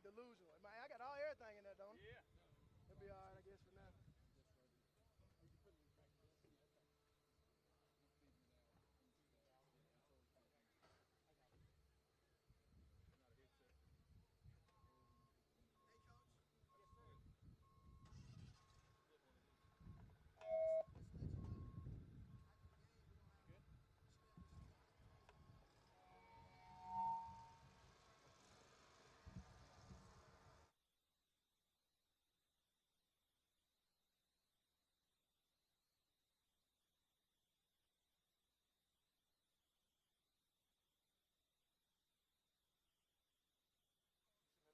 delusional. Man, I got everything in there, don't I? Yeah. It'll be all right, I guess, for now. Hey, Coach. Yes, sir. Just let you know, after the game, we're going to have, we should have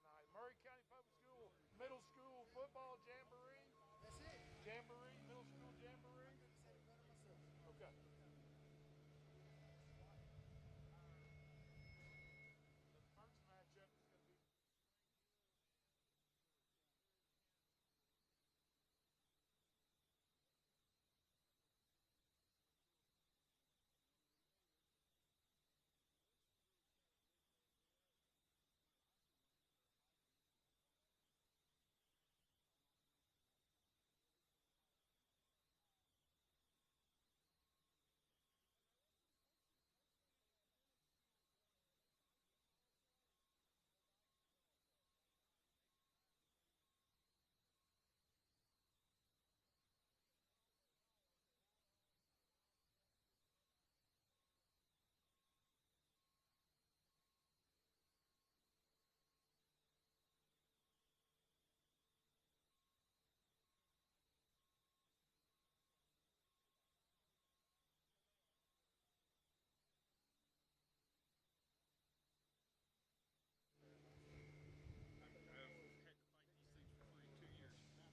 Tonight, Murray County Public School Middle School Football Jamboree. That's it. Jamboree, Middle School Jamboree. I couldn't say it better myself. Okay. The first matchup is going to be had to fight these things for like 2 years.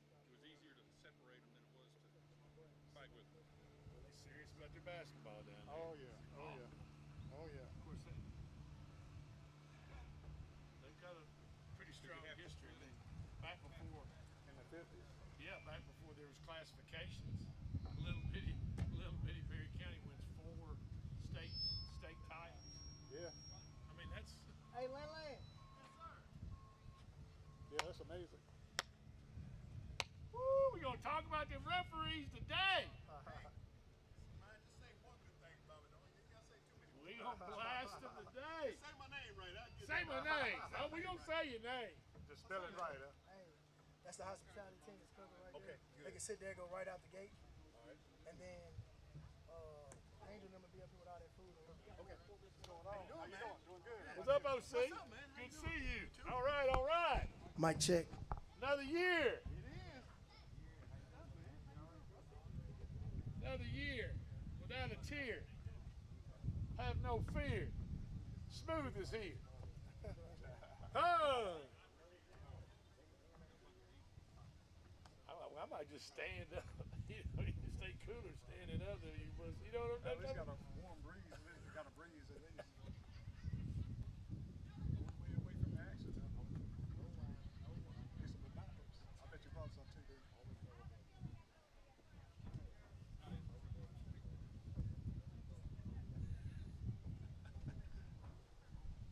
It was easier to separate them than it was to fight with them. Well, they serious about their basketball down there. Oh yeah, oh yeah, oh yeah. Of course, they've got a pretty strong history. Back before, In the 50s. yeah, back before there was classifications, little bitty Perry County wins 4 state titles. Yeah, I mean, that's Hey, Land. yeah, that's amazing. woo. We're gonna talk about the referees today. Man, just say one good thing about it. Don't you gotta say too many. We gonna blast them today. Say my name right. I'll get Say my name. Oh, we gonna say your name. Just spell it right, huh? Hey, that's the hospitality team that's cooking right there. Okay, good. They can sit there, go right out the gate, All right. and then Angel and them will be up here with all that food. Okay. What's going on? How you doing? Doing good. What's up, OC? What's up, man? How Good you to see you. You too. All right, all right. Mic check. Another year. It is. Another year without a tear. Have no fear. Smooth is here. Huh. I might just stand up. You know, you can stay cooler standing up than you was. You know what At I'm least got saying? a warm breeze. At least you got a breeze. At least. Way away from the accident. Get some binoculars. I bet you brought some too, dude.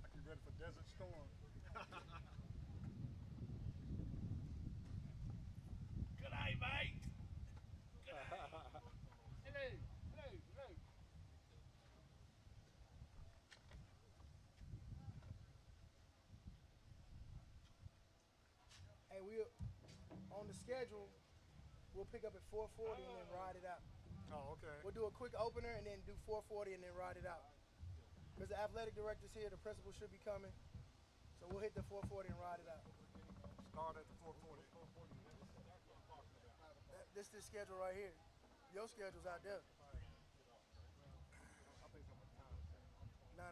I get ready for Desert Storm. Good day, mate. Good day. Hello, hello, hello. Hey, we'll on the schedule. We'll pick up at 4:40 and then ride it out. Oh, okay. We'll do a quick opener and then do 4:40 and then ride it out. Because the athletic director's here, the principal should be coming. So we'll hit the 4:40 and ride it out. Start at the 4:40. This is the schedule right here. Your schedule's out there. No.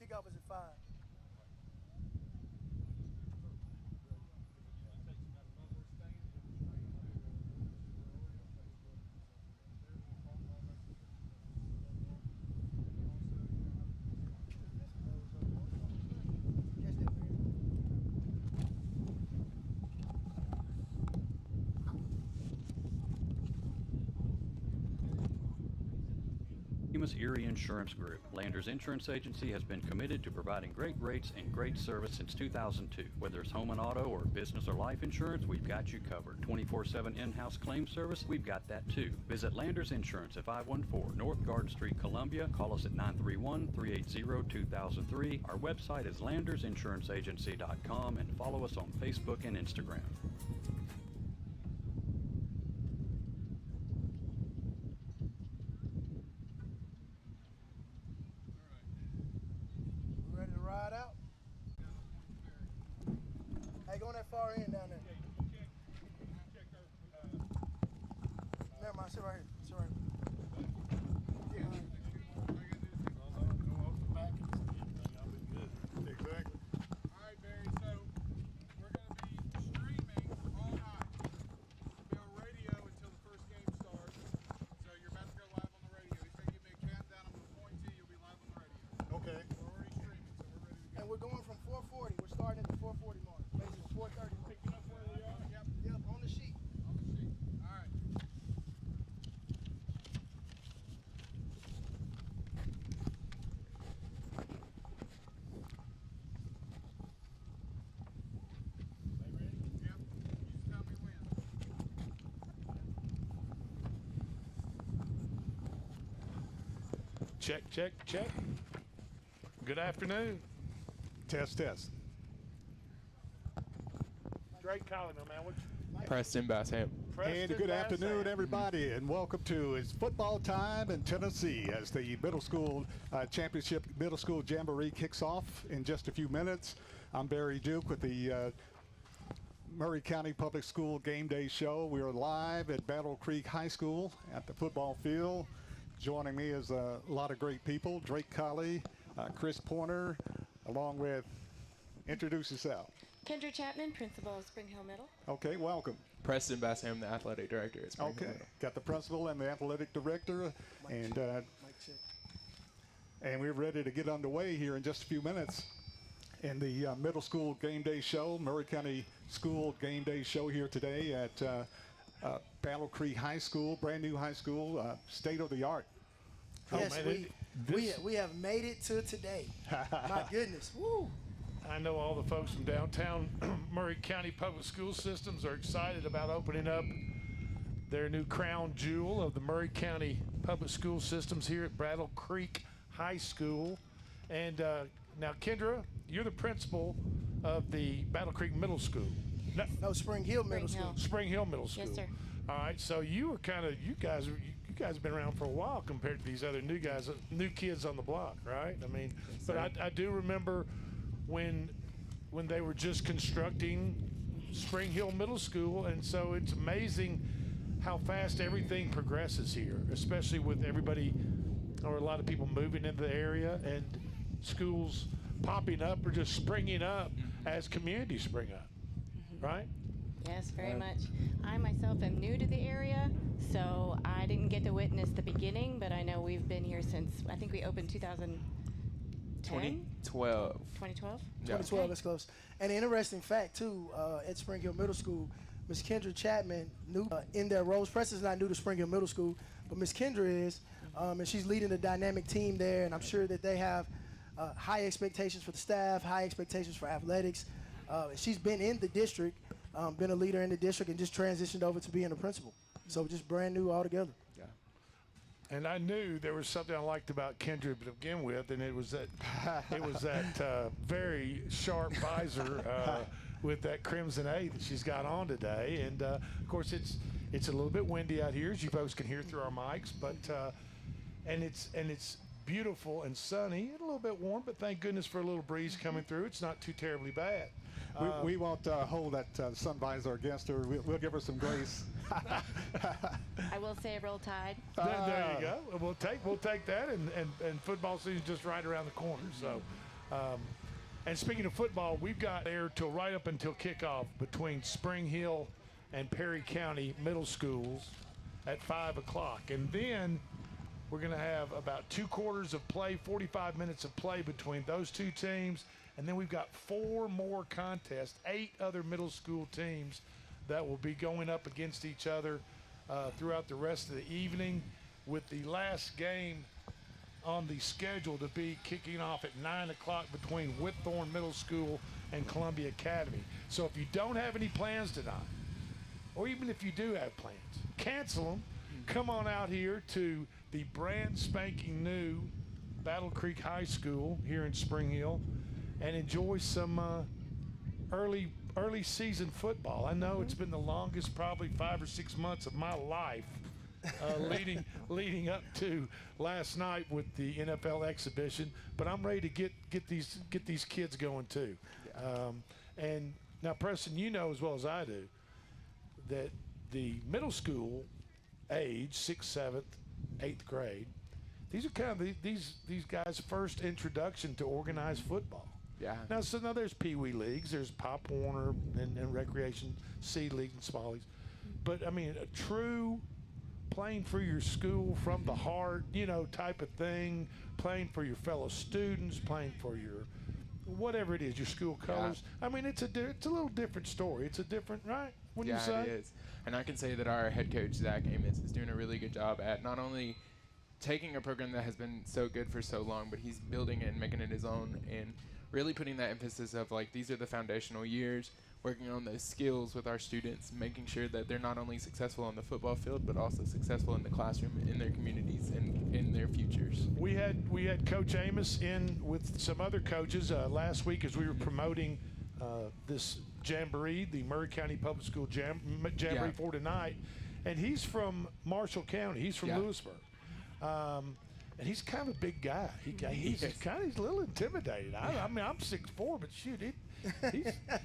Kickoff is at 5. Catch that, man. You must famous Erie Insurance Group. Landers Insurance Agency has been committed to providing great rates and great service since 2002. Whether it's home and auto or business or life insurance, we've got you covered. 24/7 in-house claim service, we've got that too. Visit Landers Insurance at 514 North Garden Street, Columbia. Call us at 931-380-2003. Our website is landersinsuranceagency.com and follow us on Facebook and Instagram. Ready to ride out? Hey, go on that far end down there. Never mind, sit right here. Sit right here. Exactly. All right, Barry, so we're going to be streaming all night. We'll be on radio until the first game starts. So you're about to go live on the radio. He's going to give me a countdown. I'm going to point to you. You'll be live on the radio. Okay. We're already streaming, so we're ready to go. And we're going from 440. We're starting at the 440 mark. Basically 430 mark. Picking up where we are. Yep, Yep, on the sheet. on the sheet. All right. They ready? Yep. You just tell me when. Check, check, check. Good afternoon. Test. Drake calling them, man. Preston Bassham. And good afternoon, everybody, and welcome to It's Football Time in Tennessee as the middle school championship middle school jamboree kicks off in just a few minutes. I'm Barry Duke with the Murray County Public School Game Day Show. We are live at Battle Creek High School at the football field. Joining me is a lot of great people: Drake Colley, Chris Pointer, along with, introduce yourself. Kendra Chapman, principal of Spring Hill Middle. Okay, welcome. Preston Bassham, the athletic director at Spring Hill Okay, Middle. got the principal and the athletic director, and Mic check. and we're ready to get underway here in just a few minutes in the middle school game day show, Murray County School Game Day Show here today at Battle Creek High School, brand new high school, state of the art. Yes, man, we have made it to today. My goodness. Woo. I know all the folks from downtown Murray County Public School Systems are excited about opening up their new crown jewel of the Murray County Public School Systems here at Battle Creek High School. And now, Kendra, you're the principal of the Battle Creek Middle School. No, Spring Hill Middle Spring School. Hill. Spring Hill Middle School. Yes, sir. All right, so you guys have been around for a while compared to these other new kids on the block, right? I mean, but I do remember when they were just constructing Spring Hill Middle School, and so it's amazing how fast everything progresses here, especially with everybody or a lot of people moving into the area and schools popping up or just springing up as communities spring up, right? Yes, very much. I myself am new to the area, so I didn't get to witness the beginning, but I know we've been here since, I think we opened 2010? 2012. 2012? 2012, that's close. And an interesting fact, too, at Spring Hill Middle School, Miss Kendra Chapman, new in their roles. Preston's not new to Spring Hill Middle School, but Miss Kendra is, and she's leading a dynamic team there, and I'm sure that they have high expectations for the staff, high expectations for athletics. She's been in the district, been a leader in the district, and just transitioned over to being a principal. So just brand new altogether. And I knew there was something I liked about Kendra to begin with, and it was that very sharp visor with that crimson A that she's got on today. And of course, it's a little bit windy out here, as you folks can hear through our mics, but and it's beautiful and sunny and a little bit warm. But thank goodness for a little breeze coming through. It's not too terribly bad. We won't hold that sun visor against her. We'll give her some grace. I will say a roll tide. There you go. We'll take that, and football season's just right around the corner. So, and speaking of football, we've got there till right up until kickoff between Spring Hill and Perry County Middle Schools at 5 o'clock, and then we're going to have about 2 quarters of play, 45 minutes of play between those two teams. And then we've got 4 more contests, 8 other middle school teams that will be going up against each other throughout the rest of the evening, with the last game on the schedule to be kicking off at 9 o'clock between Whitthorne Middle School and Columbia Academy. So if you don't have any plans tonight, or even if you do have plans, cancel them. Come on out here to the brand spanking new Battle Creek High School here in Spring Hill and enjoy some early season football. I know it's been the longest, probably 5 or 6 months of my life, leading up to last night with the NFL exhibition. But I'm ready to get these kids going too. And now, Preston, you know as well as I do that the middle school age, 6th, 7th, 8th grade, these are kind of these guys' first introduction to organized football. Yeah. Now there's Pee Wee leagues, there's Pop Warner and Recreation C leagues and small leagues, but I mean a true playing for your school from the heart, type of thing, playing for your fellow students, playing for your whatever it is, your school colors. Yeah. I mean it's a little different story. It's a different, right? Wouldn't you say? Yeah, it is. And I can say that our head coach Zach Amos is doing a really good job at not only taking a program that has been so good for so long, but he's building it and making it his own and really putting that emphasis of like these are the foundational years, working on those skills with our students, making sure that they're not only successful on the football field but also successful in the classroom, in their communities, and in their futures. We had Coach Amos in with some other coaches last week as we were promoting this jamboree, the Murray County Public School Jamboree for tonight, and he's from Marshall County. He's from Lewisburg. And he's kind of a big guy. He's a little intimidated. I mean, I'm 6'4", but shoot,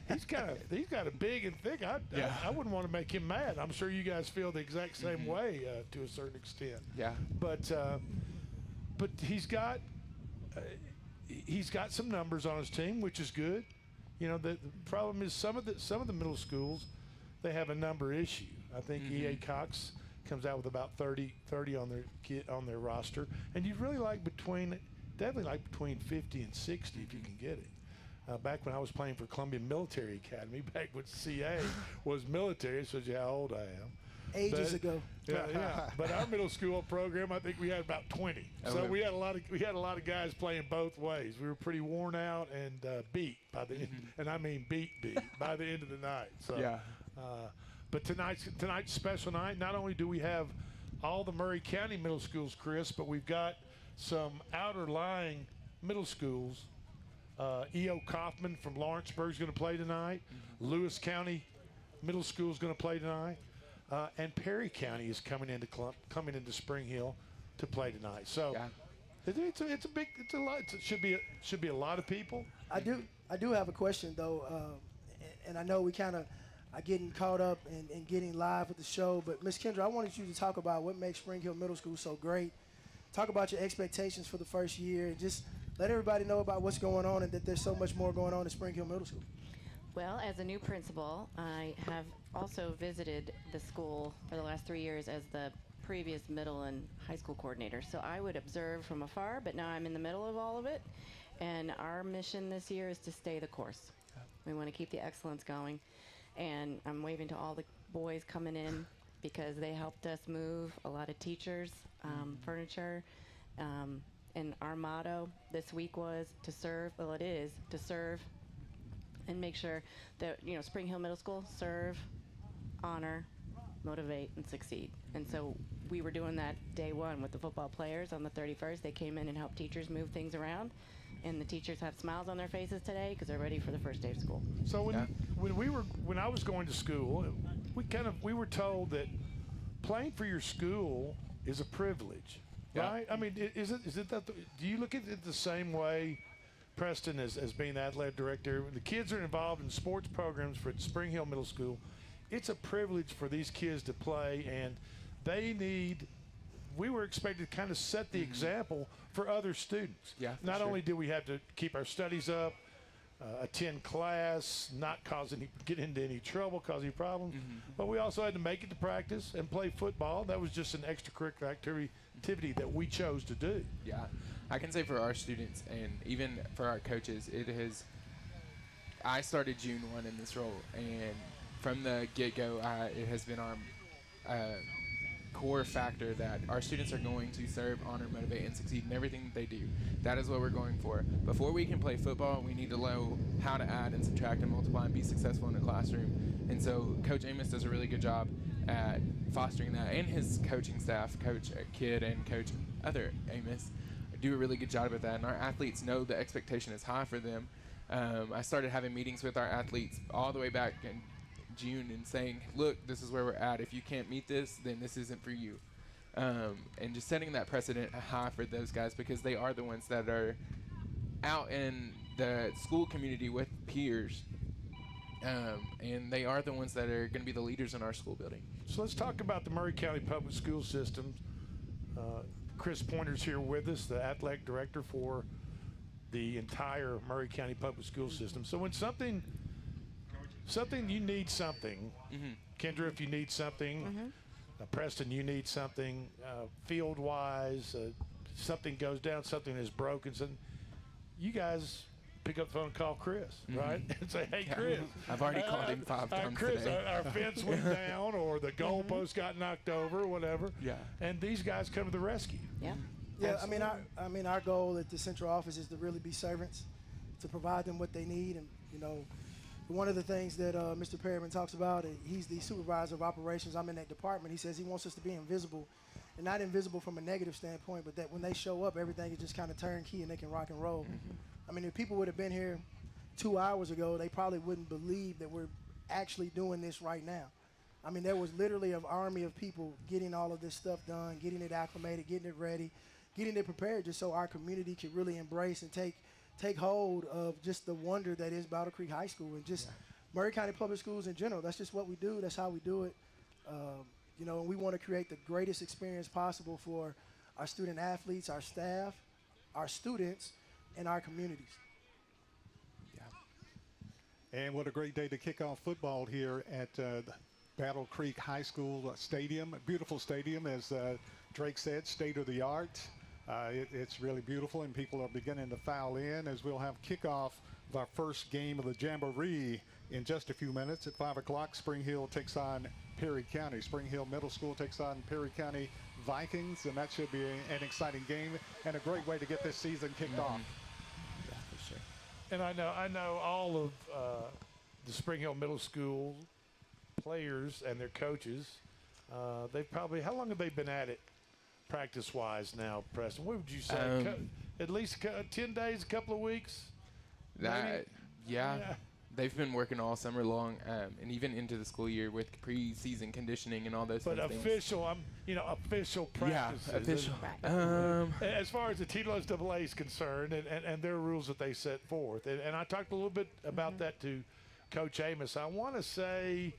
he's got a big and thick. I wouldn't want to make him mad. I'm sure you guys feel the exact same way to a certain extent. Yeah. But he's got some numbers on his team, which is good. The problem is some of the middle schools, they have a number issue. I think E.A. Cox comes out with about 30 on their roster, and you'd really definitely like between 50 and 60 if you can get it. Back when I was playing for Columbia Military Academy, back when CA was military, it shows you how old I am. Ages ago. Yeah. But our middle school program, I think we had about 20. So we had a lot of guys playing both ways. We were pretty worn out and beat by the end, and I mean beat by the end of the night. So but tonight's special night. Not only do we have all the Murray County middle schools, Chris, but we've got some outer lying middle schools. E.O. Kaufman from Lawrenceburg is going to play tonight. Lewis County Middle School is going to play tonight. And Perry County is coming into Spring Hill to play tonight. So it's a lot. It should be a lot of people. I do have a question though, and I know we kind of are getting caught up in getting live with the show. But Ms. Kendra, I wanted you to talk about what makes Spring Hill Middle School so great. Talk about your expectations for the first year, and just let everybody know about what's going on and that there's so much more going on at Spring Hill Middle School. Well, as a new principal, I have also visited the school for the last 3 years as the previous middle and high school coordinator. So I would observe from afar, but now I'm in the middle of all of it. And our mission this year is to stay the course. We want to keep the excellence going. And I'm waving to all the boys coming in because they helped us move a lot of teachers, furniture. And our motto this week was to serve. Well, it is to serve and make sure that, Spring Hill Middle School, serve, honor, motivate, and succeed. And so we were doing that day one with the football players on the 31st. They came in and helped teachers move things around. And the teachers have smiles on their faces today because they're ready for the first day of school. So when I was going to school, we were told that playing for your school is a privilege, right? I mean, is it that? Do you look at it the same way, Preston, as being the athletic director? When the kids are involved in sports programs for Spring Hill Middle School, it's a privilege for these kids to play, and we were expected to kind of set the example for other students. Yeah, Not only did we have to keep our studies up, attend class, not get into any trouble, cause any problems, but we also had to make it to practice and play football. That was just an extracurricular activity that we chose to do. Yeah, I can say for our students and even for our coaches, I started June 1 in this role, and from the get-go, it has been our core factor that our students are going to serve, honor, motivate, and succeed in everything that they do. That is what we're going for. Before we can play football, we need to know how to add and subtract and multiply and be successful in the classroom. And so Coach Amos does a really good job at fostering that, and his coaching staff, Coach Kidd and Coach other Amos, do a really good job at that. And our athletes know the expectation is high for them. I started having meetings with our athletes all the way back in June and saying, look, this is where we're at. If you can't meet this, then this isn't for you. And just setting that precedent high for those guys, because they are the ones that are out in the school community with peers. And they are the ones that are going to be the leaders in our school building. So let's talk about the Murray County Public School System. Chris Pointer's here with us, the athletic director for the entire Murray County Public School System. So when something you need something, Kendra, if you need something, Preston, you need something, field-wise, something goes down, something is broken, so you guys pick up the phone and call Chris, right? And say, hey, Chris. I've already called him 5 times Chris, today. our fence went down, or the goalpost got knocked over, or whatever. Yeah. And these guys come to the rescue. Yeah. Yeah, I mean, our goal at the central office is to really be servants, to provide them what they need. And, you know, one of the things that Mr. Perryman talks about, he's the supervisor of operations. I'm in that department. He says he wants us to be invisible, and not invisible from a negative standpoint, but that when they show up, everything is just kind of turnkey and they can rock and roll. I mean, if people would have been here 2 hours ago, they probably wouldn't believe that we're actually doing this right now. I mean, there was literally an army of people getting all of this stuff done, getting it acclimated, getting it ready, getting it prepared, just so our community could really embrace and take hold of just the wonder that is Battle Creek High School and just Murray County Public Schools in general. That's just what we do. That's how we do it. You know, and we want to create the greatest experience possible for our student athletes, our staff, our students, and our communities. And what a great day to kick off football here at the Battle Creek High School Stadium. A beautiful stadium, as Drake said, state of the art. It's really beautiful, and people are beginning to file in as we'll have kickoff of our first game of the Jamboree in just a few minutes. At 5 o'clock, Spring Hill takes on Perry County. Spring Hill Middle School takes on Perry County Vikings, and that should be an exciting game and a great way to get this season kicked off. Yeah, for sure. And I know all of the Spring Hill Middle School players and their coaches. They've probably, how long have they been at it practice-wise now, Preston? What would you say? At least 10 days, a couple of weeks? Yeah. They've been working all summer long, and even into the school year with pre-season conditioning and all those things. But official, official practices. Yeah, official. As far as the TLSAA is concerned, and their rules that they set forth, and I talked a little bit about that to Coach Amos. I want to say,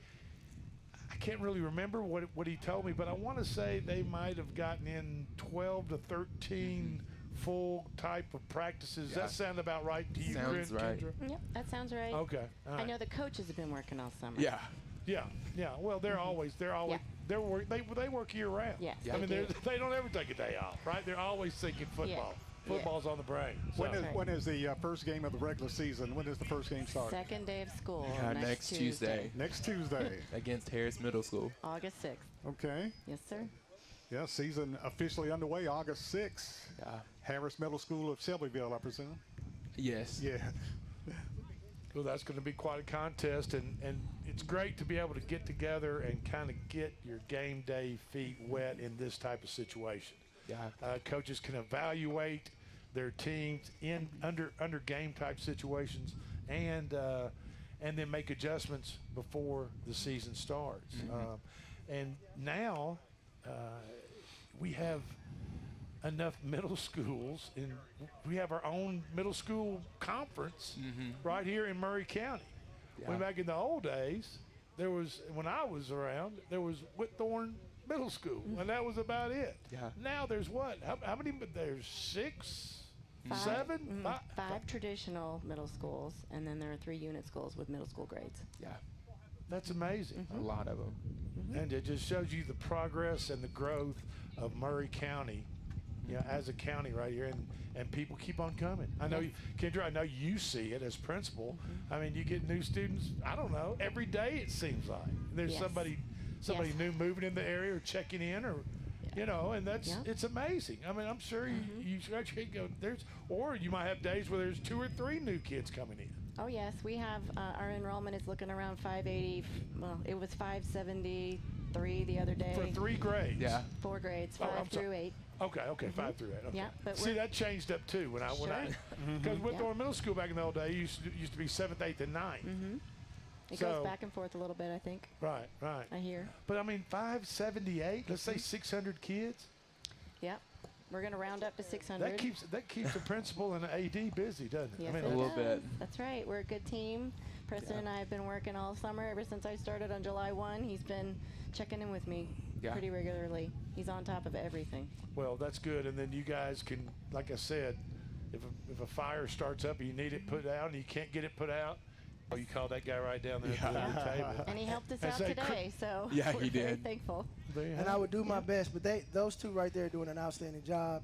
I can't really remember what he told me, but I want to say they might have gotten in 12 to 13 full type of practices. Does that sound about right to you, Sounds right. Kendra? Yep, that sounds right. Okay. All right. I know the coaches have been working all summer. Yeah. Yeah. Well, they're always they work year round. Yes, I mean, they do. they don't ever take a day off, right? They're always thinking football. Yeah. Football's on the brain. So. When is the first game of the regular season? When does the first game start? Second day of school. Next Tuesday. Next Tuesday. Against Harris Middle School. August 6th. Okay. Yes, sir. Yeah, season officially underway August 6th. Yeah. Harris Middle School of Shelbyville, I presume. Yes. Yeah. Well, that's going to be quite a contest, and it's great to be able to get together and kind of get your game day feet wet in this type of situation. Yeah. Coaches can evaluate their teams in under game type situations, and then make adjustments before the season starts. And now we have enough middle schools, and we have our own middle school conference right here in Murray County. Yeah. When back in the old days, when I was around, there was Whitthorne Middle School, and that was about it. Yeah. Now there's what? How many? There's 6, 5, 7, 5 traditional middle schools, and then there are 3 unit schools with middle school grades. Yeah. That's amazing. A lot of them. And it just shows you the progress and the growth of Murray County, as a county right here, and people keep on coming. I know, Kendra, I know you see it as principal. I mean, you get new students, I don't know, every day it seems like. There's Yes. somebody somebody Yes. new moving in the area or checking in, or and that's Yeah. it's amazing. I mean, I'm sure you actually go or you might have days where there's 2 or 3 new kids coming in. Oh yes, we have our enrollment is looking around 580. Well, it was 573 the other day. For 3 grades. Yeah. 4 grades, Oh, 5 I'm sorry. through 8. Okay, 5 through 8. Okay. Yeah, but see, we're- that changed up too when I Sure. because with Yeah. going middle school back in the old day, used to be 7th, 8th, and 9th. It So- goes back and forth a little bit, I think. Right. I hear. But I mean, 578. Let's say 600 kids. Yep. We're going to round up to 600. That keeps the principal and the AD busy, doesn't it? Yes, I mean, it little does. bit. That's right. We're a good team. Preston and I have been working all summer. Ever since I started on July 1, he's been checking in with me Yeah. pretty regularly. He's on top of everything. well, that's good. And then you guys can, like I said, if a fire starts up and you need it put out and you can't get it put out, you call that guy right down there at the other table. And he helped us And out say, today, so Yeah, we're he very did. thankful. And I would do my best, but those two right there are doing an outstanding job.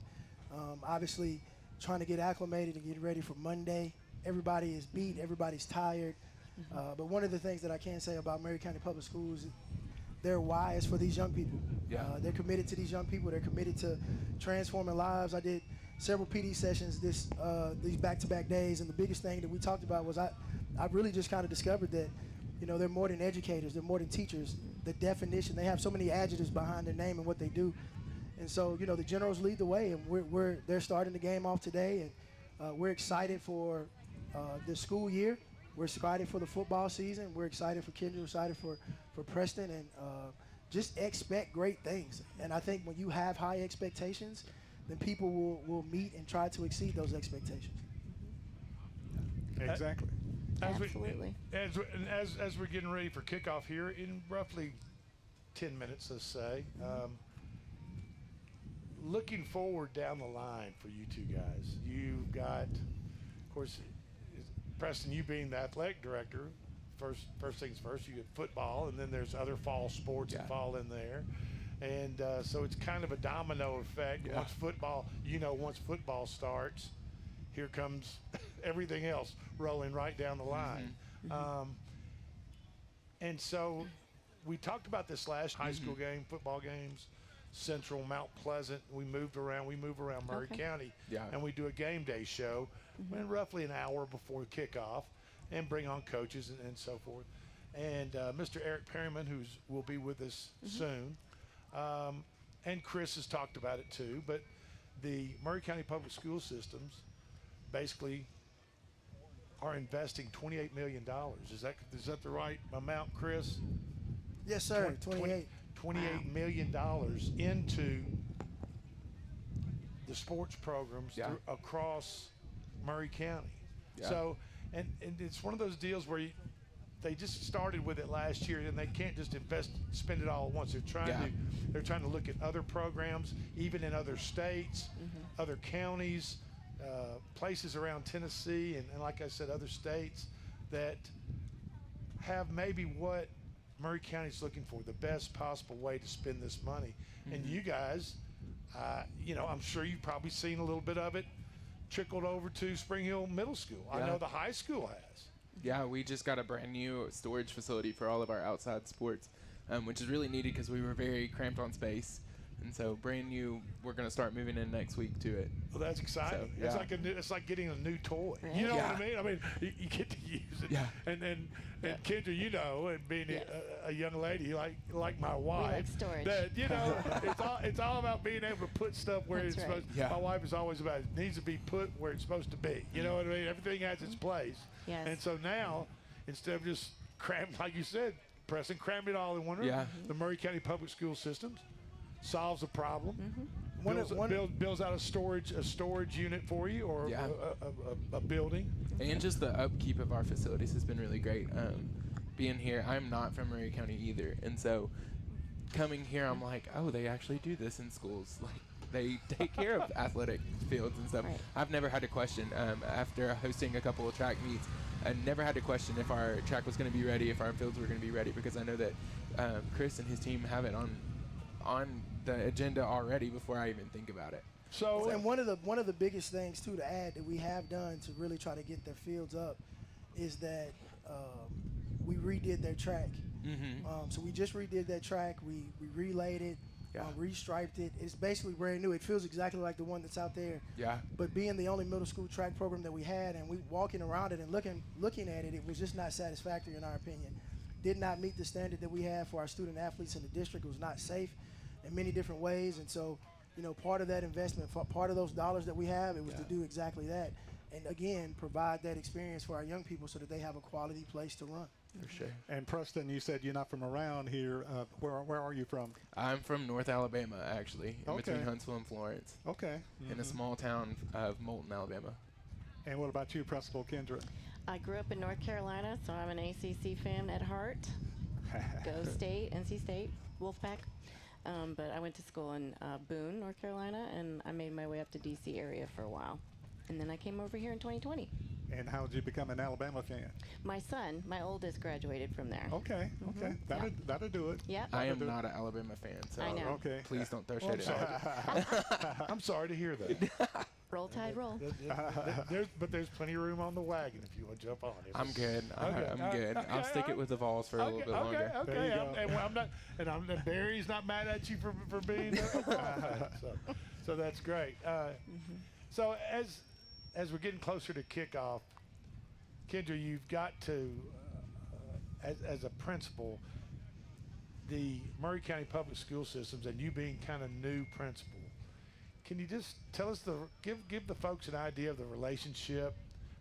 Obviously, trying to get acclimated and get ready for Monday. Everybody is beat. Everybody's tired. But one of the things that I can say about Maury County Public Schools, their why is for these young people. Yeah. They're committed to these young people. They're committed to transforming lives. I did several PD sessions these back-to-back days, and the biggest thing that we talked about was I really just kind of discovered that, they're more than educators. They're more than teachers. The definition, they have so many adjectives behind their name and what they do. And so, the Generals lead the way, and they're starting the game off today, and we're excited for the school year. We're excited for the football season. We're excited for Kendra. We're excited for Preston, and just expect great things. And I think when you have high expectations, then people will meet and try to exceed those expectations. Exactly. Absolutely. As we're getting ready for kickoff here in roughly 10 minutes, let's say, looking forward down the line for you two guys, you've got, of course, Preston, you being the athletic director, first things first, you get football, and then there's other fall sports that fall in there. And so it's kind of a domino effect. Yeah. Once football starts, here comes everything else rolling right down the line. And so we talked about this last high school game, football games, Central, Mount Pleasant. We move around Maury County, and we do a game day show roughly an hour before kickoff and bring on coaches and so forth. And Mr. Eric Perryman, who will be with us soon, and Chris has talked about it too, but the Maury County Public School Systems basically are investing $28 million. Is that the right amount, Chris? Yes, sir. 28. $28 million into the sports programs across Maury County. Yeah. So, and it's one of those deals where they just started with it last year, and they can't just spend it all at once. They're trying to look at other programs, even in other states, other counties, places around Tennessee, and like I said, other states that have maybe what Maury County's looking for, the best possible way to spend this money. And you guys, I'm sure you've probably seen a little bit of it trickled over to Spring Hill Middle School. I know the high school has. Yeah, we just got a brand new storage facility for all of our outside sports, which is really needed because we were very cramped on space. And so brand new, we're going to start moving in next week to it. Well, that's exciting. So, It's like getting a new toy. Right. You know what I mean? I mean, you get to use it. Yeah. And Kendra, and being a young lady like my wife, like storage. that it's all about being able to put stuff where That's it's right. supposed. Yeah. My wife is always about it needs to be put where it's supposed to be. You know what I mean? Everything has its place. Yes. And so now, instead of just like you said, Preston, cram it all in one room. Yeah. The Maury County Public School Systems solves a problem. One- Builds out a storage unit for you, or Yeah. a building. And just the upkeep of our facilities has been really great. Being here, I'm not from Maury County either. And so coming here, I'm like, oh, they actually do this in schools. Like, they take care of athletic fields and stuff. Right. I've never had to question, after hosting a couple of track meets, I never had to question if our track was going to be ready, if our fields were going to be ready, because I know that Chris and his team have it on the agenda already before I even think about it. So, And one of the biggest things too to add that we have done to really try to get their fields up is that we redid their track. So we just redid that track. We relayed it, restriped it. It's basically brand new. It feels exactly like the one that's out there. Yeah. But being the only middle school track program that we had, and we walking around it and looking at it, it was just not satisfactory in our opinion. Did not meet the standard that we have for our student athletes in the district. It was not safe in many different ways. And so, you know, part of that investment, part of those dollars that we have, it was to do exactly that. And again, provide that experience for our young people so that they have a quality place to run. For sure. And Preston, you said you're not from around here. Where are you from? I'm from North Alabama, actually, in between Okay. Huntsville and Florence, Okay. in a small town of Moulton, Alabama. And what about you, Principal Kendra? I grew up in North Carolina, so I'm an ACC fan at heart. Go State, NC State, Wolfpack. But I went to school in Boone, North Carolina, and I made my way up to D.C. area for a while. And then I came over here in 2020. And how did you become an Alabama fan? My son, my oldest, graduated from there. Okay, okay. That'll do it. Yep. I am not an Alabama fan, so I know. Okay. please don't throw Well, shade at me. I'm sorry to hear that. Roll Tide, roll. But there's plenty of room on the wagon if you want to jump on it. I'm good. Okay, I'm good. okay, I'll stick okay. it with the Vols for a little bit longer. Okay. There you go. And Barry's not mad at you for being a Vol fan, so that's great. So as we're getting closer to kickoff, Kendra, you've got to, as a principal, the Maury County Public School Systems, and you being kind of new principal, can you just tell us give the folks an idea of the relationship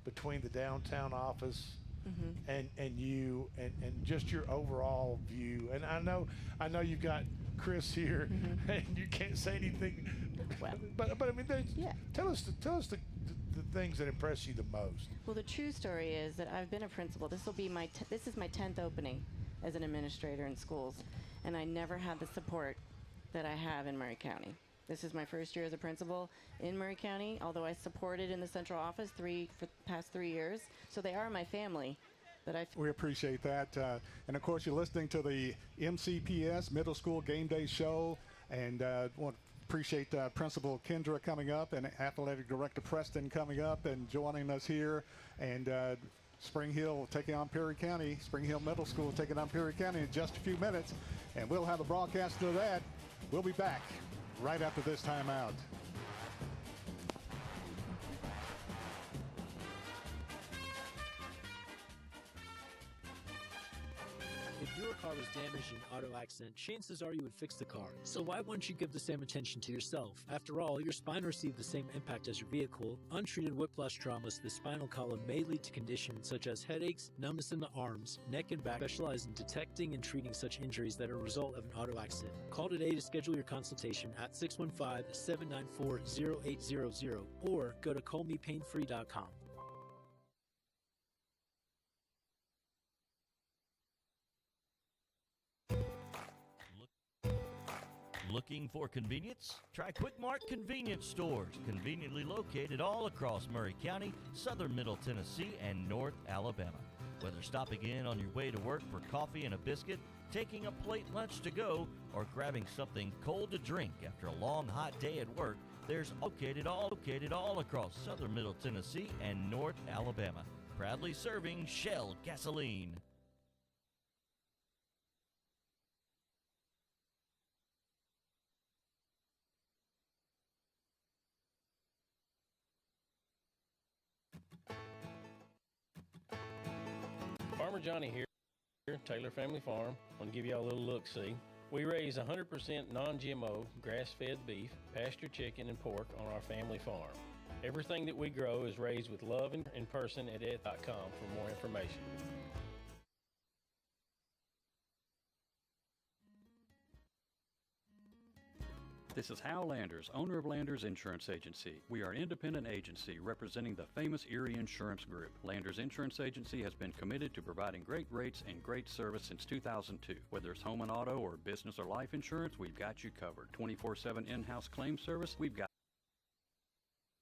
between the downtown office and you and just your overall view? And I know you've got Chris here, and you can't say anything, Well, but I mean, tell us the things that impress you the most. Well, the true story is that I've been a principal. This is my 10th opening as an administrator in schools, and I never had the support that I have in Maury County. This is my first year as a principal in Maury County, although I supported in the central office for the past 3 years. So they are my family. But We appreciate that. And of course, you're listening to the MCPS Middle School Game Day Show. And want to appreciate Principal Kendra coming up and Athletic Director Preston coming up and joining us here. And Spring Hill taking on Perry County. Spring Hill Middle School taking on Perry County in just a few minutes. And we'll have a broadcast of that. We'll be back right after this timeout. If your car was damaged in an auto accident, chances are you would fix the car. So why wouldn't you give the same attention to yourself? After all, your spine received the same impact as your vehicle. Untreated whiplash traumas to the spinal column may lead to conditions such as headaches, numbness in the arms, neck and back. Specialize in detecting and treating such injuries that are a result of an auto accident. Call today to schedule your consultation at 615-794-0800 or go to callmepainfree.com. Looking for convenience? Try Quick Mart Convenience Stores, conveniently located all across Maury County, southern Middle Tennessee, and North Alabama. Whether stopping in on your way to work for coffee and a biscuit, taking a plate lunch to go, or grabbing something cold to drink after a long hot day at work, there's located all across southern Middle Tennessee and North Alabama. Proudly serving Shell gasoline. Farmer Johnny here, Taylor Family Farm. Want to give y'all a little look-see. We raise 100% non-GMO, grass-fed beef, pasture chicken, and pork on our family farm. Everything that we grow is raised with love in person at ed.com for more information. This is Hal Landers, owner of Landers Insurance Agency. We are an independent agency representing the famous Erie Insurance Group. Landers Insurance Agency has been committed to providing great rates and great service since 2002. Whether it's home and auto or business or life insurance, we've got you covered. 24/7 in-house claim service, we've got.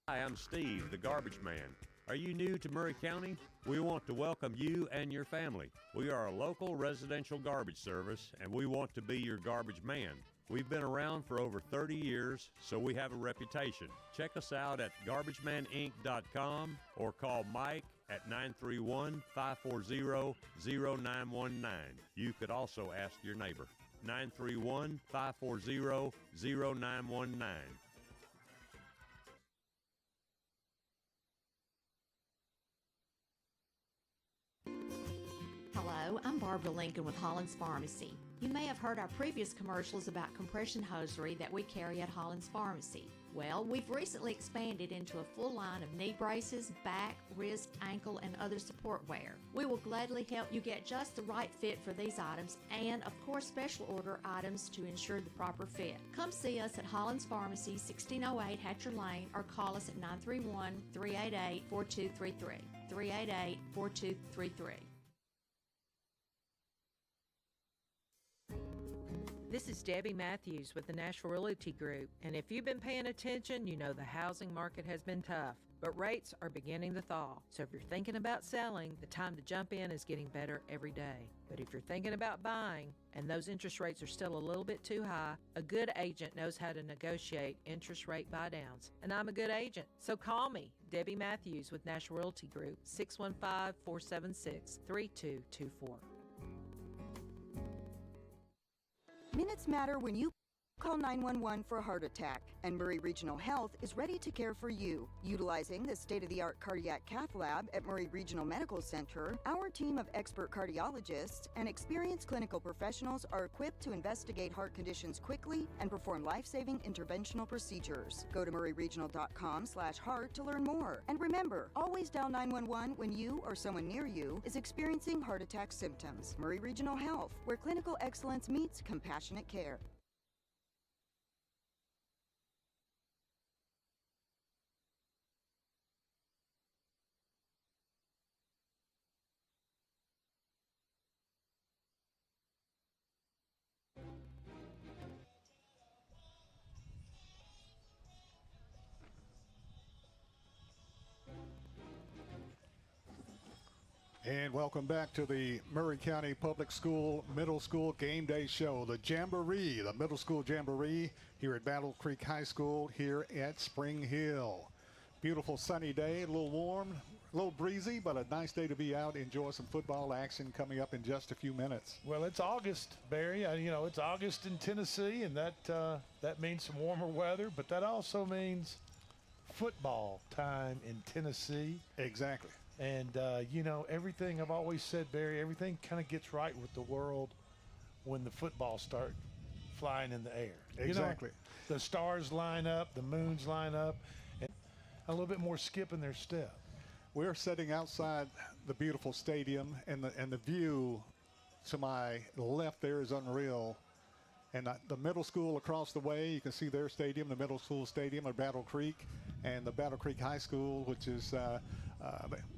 Hi, I'm Steve, the garbage man. Are you new to Maury County? We want to welcome you and your family. We are a local residential garbage service, and we want to be your garbage man. We've been around for over 30 years, so we have a reputation. Check us out at garbagemaninc.com or call Mike, at 931-540-0919. You could also ask your neighbor. 931-540-0919. Hello, I'm Barbara Lincoln with Holland's Pharmacy. You may have heard our previous commercials about compression hosiery that we carry at Holland's Pharmacy. Well, we've recently expanded into a full line of knee braces, back, wrist, ankle, and other support wear. We will gladly help you get just the right fit for these items and, of course, special order items to ensure the proper fit. Come see us at Holland's Pharmacy, 1608 Hatcher Lane, or call us at 931-388-4233. 388-4233. This is Debbie Matthews with the Nashville Realty Group, and if you've been paying attention, you know the housing market has been tough, but rates are beginning to thaw. So if you're thinking about selling, the time to jump in is getting better every day. But if you're thinking about buying, and those interest rates are still a little bit too high, a good agent knows how to negotiate interest rate buy-downs, and I'm a good agent. So call me, Debbie Matthews with Nashville Realty Group, 615-476-3224. Minutes matter when you call 911 for a heart attack, and Murray Regional Health is ready to care for you. Utilizing the state-of-the-art cardiac cath lab at Murray Regional Medical Center, our team of expert cardiologists and experienced clinical professionals are equipped to investigate heart conditions quickly and perform life-saving interventional procedures. Go to murrayregional.com/heart to learn more. And remember, always dial 911 when you or someone near you is experiencing heart attack symptoms. Murray Regional Health, where clinical excellence meets compassionate care. And welcome back to the Murray County Public School Middle School Game Day Show, the Jamboree, the Middle School Jamboree here at Battle Creek High School here at Spring Hill. Beautiful sunny day, a little warm, a little breezy, but a nice day to be out, enjoy some football action coming up in just a few minutes. Well, it's August, Barry. You know, it's August in Tennessee, and that means some warmer weather, but that also means football time in Tennessee. Exactly. And, you know, everything I've always said, Barry, everything kind of gets right with the world when the football start flying in the air. Exactly. You know, the stars line up, the moons line up, and a little bit more skip in their step. We're sitting outside the beautiful stadium, and the view to my left there is unreal. And the middle school across the way, you can see their stadium, the middle school stadium at Battle Creek, and the Battle Creek High School, which is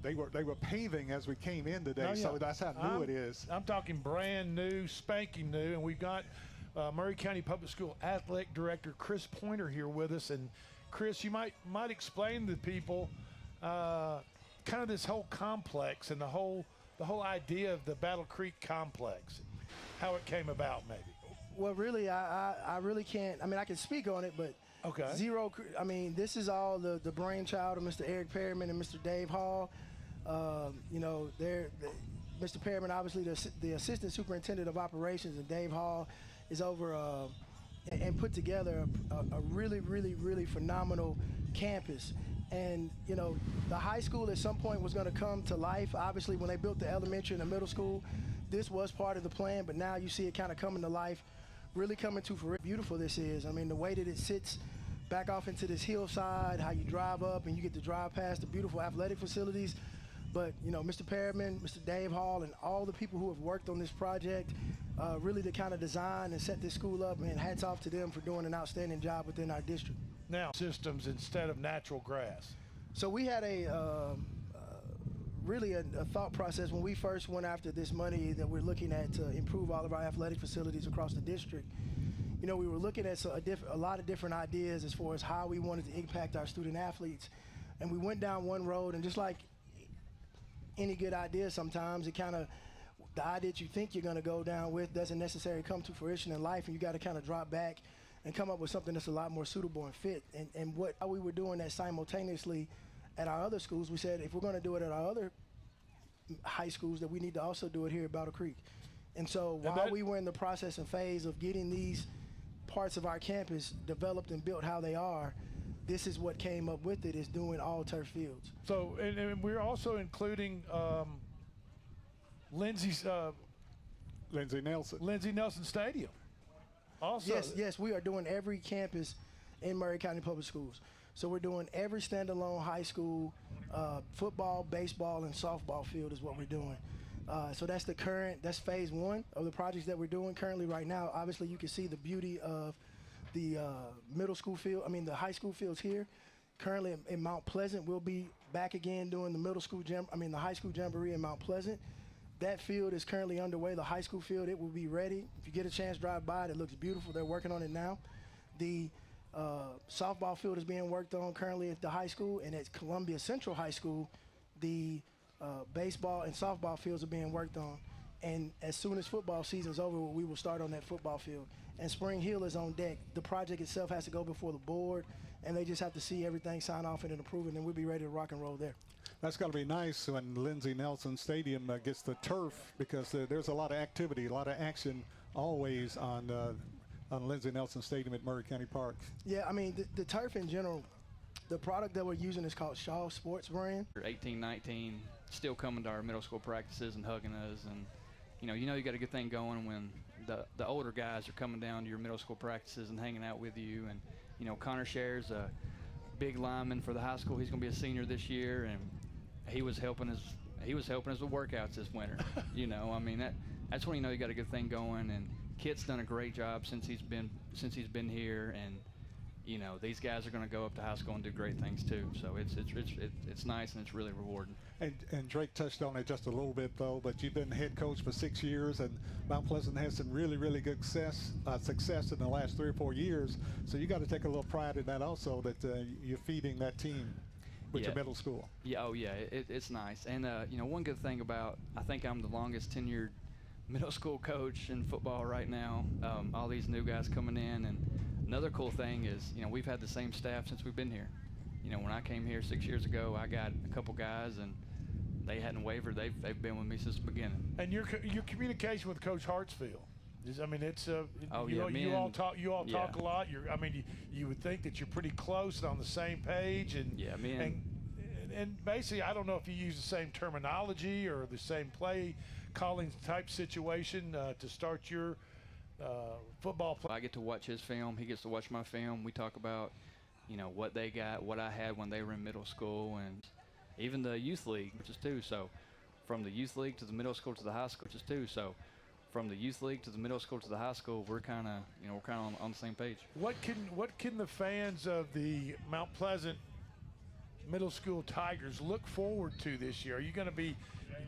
they were paving as we came in today, Oh, yeah. so that's how new it is. I'm talking brand new, spanking new, and we've got Murray County Public School Athletic Director Chris Pointer here with us. And Chris, you might explain to people kind of this whole complex and the whole idea of the Battle Creek complex, how it came about, maybe. Well, really, I really can't. I mean, I can speak on it, but okay. I mean, this is all the brainchild of Mr. Eric Perriman and Mr. Dave Hall. You know, Mr. Perriman, obviously the assistant superintendent of operations, and Dave Hall is over and put together a really, really, really phenomenal campus. And, you know, the high school at some point was going to come to life. Obviously, when they built the elementary and the middle school, this was part of the plan, but now you see it kind of coming to life, really coming to fruition. Beautiful this is. I mean, the way that it sits back off into this hillside, how you drive up and you get to drive past the beautiful athletic facilities. But, you know, Mr. Perriman, Mr. Dave Hall, and all the people who have worked on this project, really to kind of design and set this school up, and hats off to them for doing an outstanding job within our district. Now, systems instead of natural grass. So we had really a thought process when we first went after this money that we're looking at to improve all of our athletic facilities across the district. You know, we were looking at a lot of different ideas as far as how we wanted to impact our student athletes. And we went down one road, and just like any good idea, sometimes it kind of, the idea that you think you're going to go down with doesn't necessarily come to fruition in life, and you got to kind of drop back and come up with something that's a lot more suitable and fit. And how we were doing that simultaneously at our other schools, we said if we're going to do it at our other high schools that we need to also do it here at Battle Creek. And so while we were in the process and phase of getting these parts of our campus developed and built how they are, this is what came up with it, is doing all turf fields. So, and we're also including Lindsey Nelson Stadium. Also, yes, we are doing every campus in Murray County Public Schools. So we're doing every standalone high school football, baseball, and softball field is what we're doing. So that's phase one of the projects that we're doing currently right now. Obviously, you can see the beauty of the middle school field, the high school fields here. Currently in Mount Pleasant, we'll be back again doing the high school jamboree in Mount Pleasant. That field is currently underway, the high school field. It will be ready. If you get a chance, drive by it. It looks beautiful. They're working on it now. The softball field is being worked on currently at the high school, and at Columbia Central High School, the baseball and softball fields are being worked on. And as soon as football season's over, we will start on that football field. And Spring Hill is on deck. The project itself has to go before the board, and they just have to see everything sign off and approve it, and then we'll be ready to rock and roll there. That's got to be nice when Lindsey Nelson Stadium gets the turf, because there's a lot of activity, a lot of action always on Lindsey Nelson Stadium at Murray County Park. Yeah, the turf in general, the product that we're using is called Shaw Sports Brand. 18, 19, still coming to our middle school practices and hugging us, and you got a good thing going when the older guys are coming down to your middle school practices and hanging out with you. And Connor Share's a big lineman for the high school. He's going to be a senior this year, and he was helping us with workouts this winter. That's when you got a good thing going. And Kit's done a great job since he's been here, and these guys are going to go up to high school and do great things too. So it's nice, and it's really rewarding. And Drake touched on it just a little bit though, but you've been head coach for 6 years, and Mount Pleasant has some really, really good success in the last 3 or 4 years. So you got to take a little pride in that also, that you're feeding that team with your middle school. Yeah, it's nice. And one good thing about, I think I'm the longest tenured middle school coach in football right now. All these new guys coming in, and another cool thing is, we've had the same staff since we've been here. When I came here 6 years ago, I got a couple guys, and they hadn't wavered. They've been with me since the beginning. And your communication with Coach Hartsfield, it's you all talk a lot. You would think that you're pretty close and on the same page, and and basically, I don't know if you use the same terminology or the same play calling type situation to start your football play. I get to watch his film. He gets to watch my film. We talk about what they got, what I had when they were in middle school, and even the youth league, which is two. So from the youth league to the middle school to the high school, which is two. So from the youth league to the middle school to the high school, we're kind of on the same page. What can the fans of the Mount Pleasant Middle School Tigers look forward to this year? Are you going to be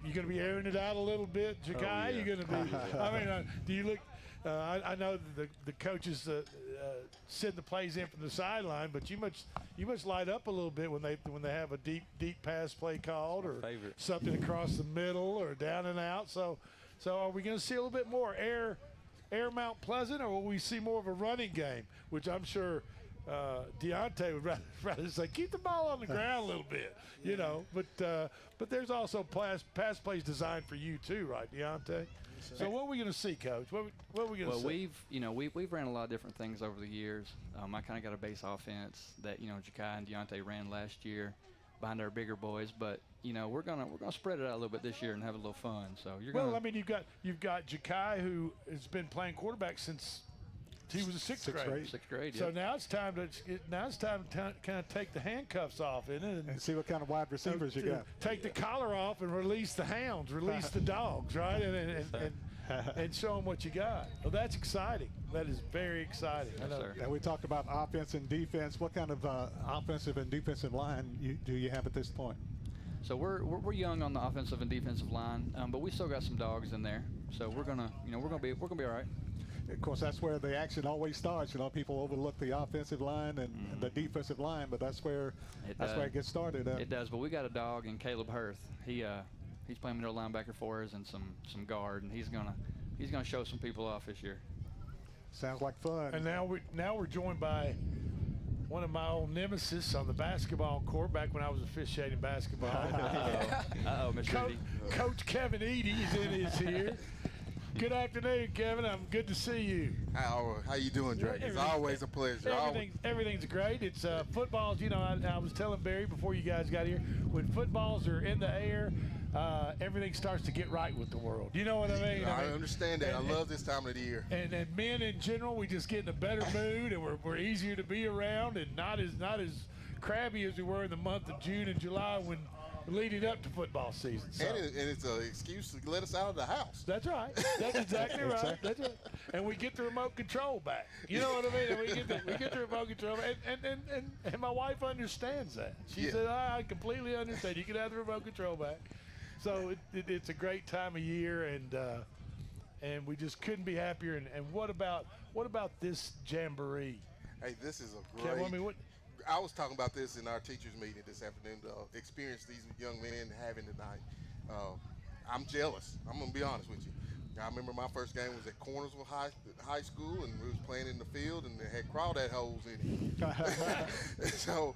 airing it out a little bit, Jakai? Oh, yeah. You going to be? Do you look? I know the coaches send the plays in from the sideline, but you must light up a little bit when they have a deep pass play called, or something across the middle, or down and out. So are we going to see a little bit more air Mount Pleasant, or will we see more of a running game, which I'm sure Deontay would rather say keep the ball on the ground a little bit, But there's also pass plays designed for you too, right, Deontay? So what are we going to see, Coach? What are we going to see? Well, we've ran a lot of different things over the years. I kind of got a base offense that Jakai and Deontay ran last year behind our bigger boys, but we're gonna spread it out a little bit this year and have a little fun. So you've got Jakai, who has been playing quarterback since he was a sixth grade. Sixth grade. So now it's time to kind of take the handcuffs off, and see what kind of wide receivers you got. Take the collar off and release the hounds, release the dogs, right? And show them what you got. Well, that's exciting. That is very exciting. Yes, sir. And we talked about offense and defense. What kind of offensive and defensive line do you have at this point? So we're young on the offensive and defensive line, but we still got some dogs in there. So we're gonna be all right. Of course, that's where the action always starts. People overlook the offensive line and the defensive line, but that's where it gets started. It does, but we got a dog in Caleb Hurth. He's playing middle linebacker for us and some guard, and he's gonna show some people off this year. Sounds like fun. And now we're joined by one of my old nemesis on the basketball court back when I was officiating basketball. Uh-oh, Mr. Edie. Coach Kevin Edie is here. Good afternoon, Kevin. I'm good to see you. How you doing, Drake? It's always a pleasure. Everything's great. It's footballs. You know, I was telling Barry before you guys got here, when footballs are in the air, everything starts to get right with the world. You know what I mean? I understand that. I love this time of the year. And men in general, we just get in a better mood, and we're easier to be around, and not as crabby as we were in the month of June and July when leading up to football season. So. And it's an excuse to let us out of the house. That's right. That's exactly right. That's right. And we get the remote control back. You know what I mean? And we get the remote control back. And my wife understands that. She said, I completely understand. You can have the remote control back. So it's a great time of year, and we just couldn't be happier. And what about this jamboree? Hey, this is a great. I was talking about this in our teachers meeting this afternoon. The experience these young men having tonight. I'm jealous. I'm gonna be honest with you. I remember my first game was at Cornersville High School, and we was playing in the field, and they had crawdad holes in it. So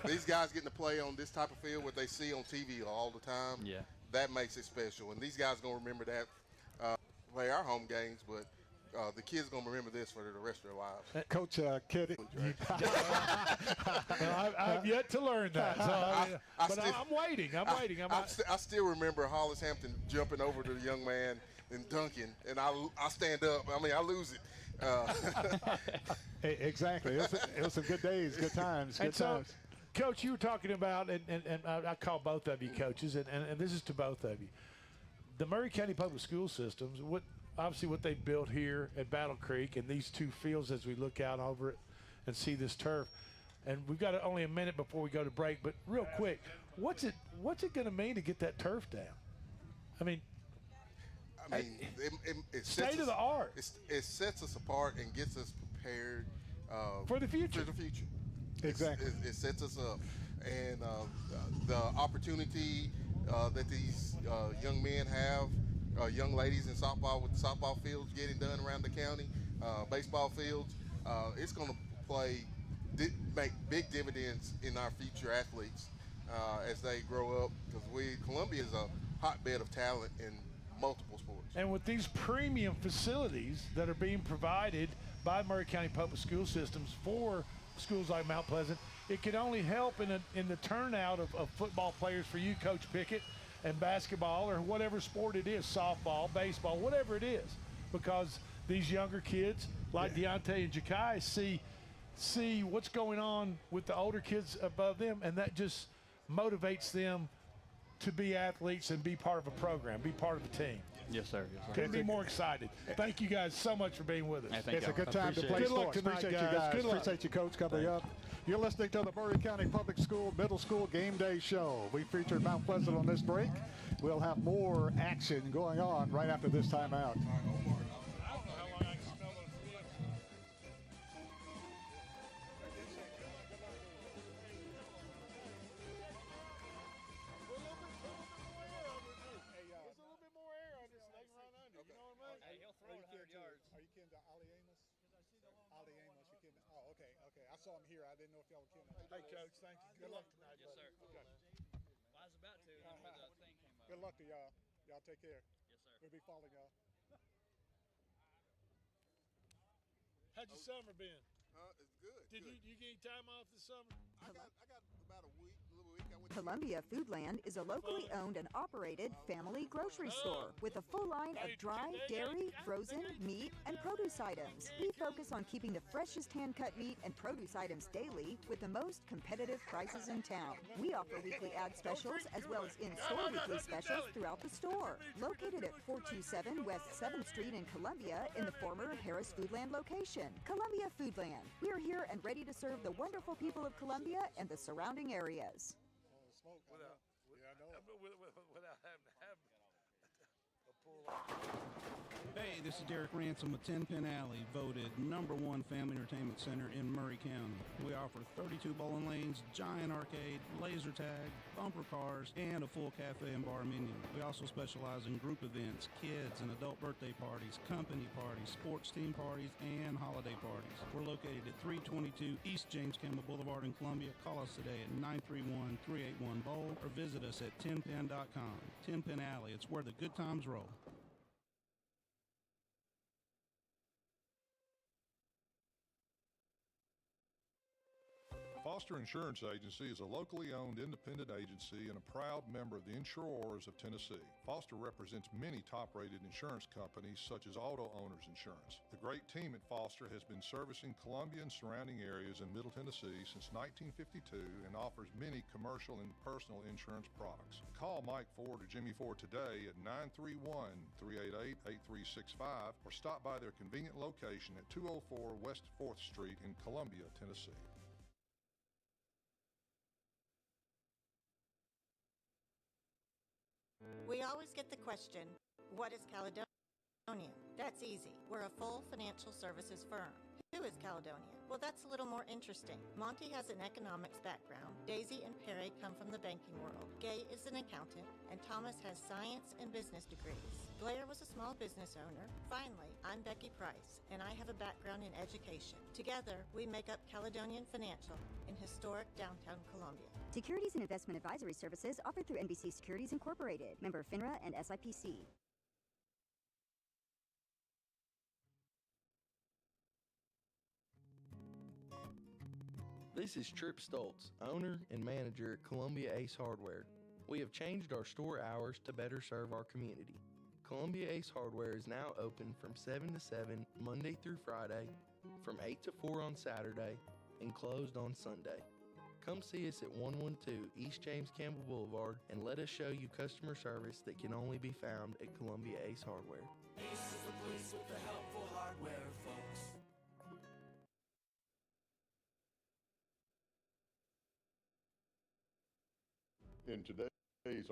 these guys getting to play on this type of field, what they see on TV all the time. Yeah. That makes it special, and these guys gonna remember that. Play our home games, but. The kids are going to remember this for the rest of their lives. Coach Kitty. I've yet to learn that. So I'm waiting. I still remember Hollis Hampton jumping over to the young man and dunking, and I stand up. I mean, I lose it. Exactly. It was some good days, good times, good times. Coach, you were talking about, and I call both of you coaches, and this is to both of you. The Maury County Public School Systems, obviously what they've built here at Battle Creek and these two fields as we look out over it and see this turf. And we've got only a minute before we go to break, but real quick, what's it going to mean to get that turf down? I mean, it state of the art. It sets us apart and gets us prepared for the future. Exactly. It sets us up, and the opportunity that these young men have. Young ladies in softball with the softball fields getting done around the county, baseball fields. It's going to make big dividends in our future athletes as they grow up, because Columbia is a hotbed of talent in multiple sports. And with these premium facilities that are being provided by Maury County Public School Systems for schools like Mount Pleasant, it can only help in the turnout of football players for you, Coach Pickett, and basketball or whatever sport it is, softball, baseball, whatever it is, because these younger kids like Deontay and Jakai see what's going on with the older kids above them, and that just motivates them to be athletes and be part of a program, be part of a team. Yes, sir. Yes, sir. Couldn't be more excited. Thank you guys so much for being with us. It's a good time to play sports. Appreciate you guys. Good luck. Appreciate you, Coach, coming up. You're listening to the Maury County Public School Middle School Game Day Show. We featured Mount Pleasant on this break. We'll have more action going on right after this timeout. I saw him here. I didn't know if y'all were kidding. Hey, Coach, thank you. Good luck tonight. Yes, sir. Okay. I was about to when the thing came up. Good luck to y'all. Y'all take care. Yes, sir. We'll be following y'all. How's your summer been? It's good. Did you get any time off this summer? I got about a week, a little week. I went Columbia Foodland is a locally owned and operated family grocery store with a full line of dry, dairy, frozen, meat, and produce items. We focus on keeping the freshest hand-cut meat and produce items daily with the most competitive prices in town. We offer weekly ad specials as well as in-store weekly specials throughout the store. Located at 427 West 7th Street in Columbia in the former Harris Foodland location. Columbia Foodland. We are here and ready to serve the wonderful people of Columbia and the surrounding areas. Without having to have a pull. Hey, Hey, this is Derek Ransom with 10 Pin Alley, voted #1 family entertainment center in Murray County. We offer 32 bowling lanes, giant arcade, laser tag, bumper cars, and a full cafe and bar menu. We also specialize in group events, kids and adult birthday parties, company parties, sports team parties, and holiday parties. We're located at 322 East James Campbell Boulevard in Columbia. Call us today at 931-381-BOWL or visit us at 10pin.com. 10 Pin Alley, it's where the good times roll. Foster Insurance Agency is a locally owned independent agency and a proud member of the Insurers of Tennessee. Foster represents many top-rated insurance companies such as Auto Owners Insurance. The great team at Foster has been servicing Columbia and surrounding areas in Middle Tennessee since 1952 and offers many commercial and personal insurance products. Call Mike Ford or Jimmy Ford today at 931-388-8365 or stop by their convenient location at 204 West 4th Street in Columbia, Tennessee. We always get the question, what is Caledonia? That's easy. We're a full financial services firm. Who is Caledonia? Well, that's a little more interesting. Monty has an economics background. Daisy and Perry come from the banking world. Gay is an accountant, and Thomas has science and business degrees. Blair was a small business owner. Finally, I'm Becky Price, and I have a background in education. Together, we make up Caledonian Financial in historic downtown Columbia. Securities and investment advisory services offered through NBC Securities Incorporated, member FINRA and SIPC. This is Trip Stoltz, owner and manager at Columbia Ace Hardware. We have changed our store hours to better serve our community. Columbia Ace Hardware is now open from 7 to 7 Monday through Friday, from 8 to 4 on Saturday, and closed on Sunday. Come see us at 112 East James Campbell Boulevard and let us show you customer service that can only be found at Columbia Ace Hardware. Ace is the place with the helpful hardware, folks. In today's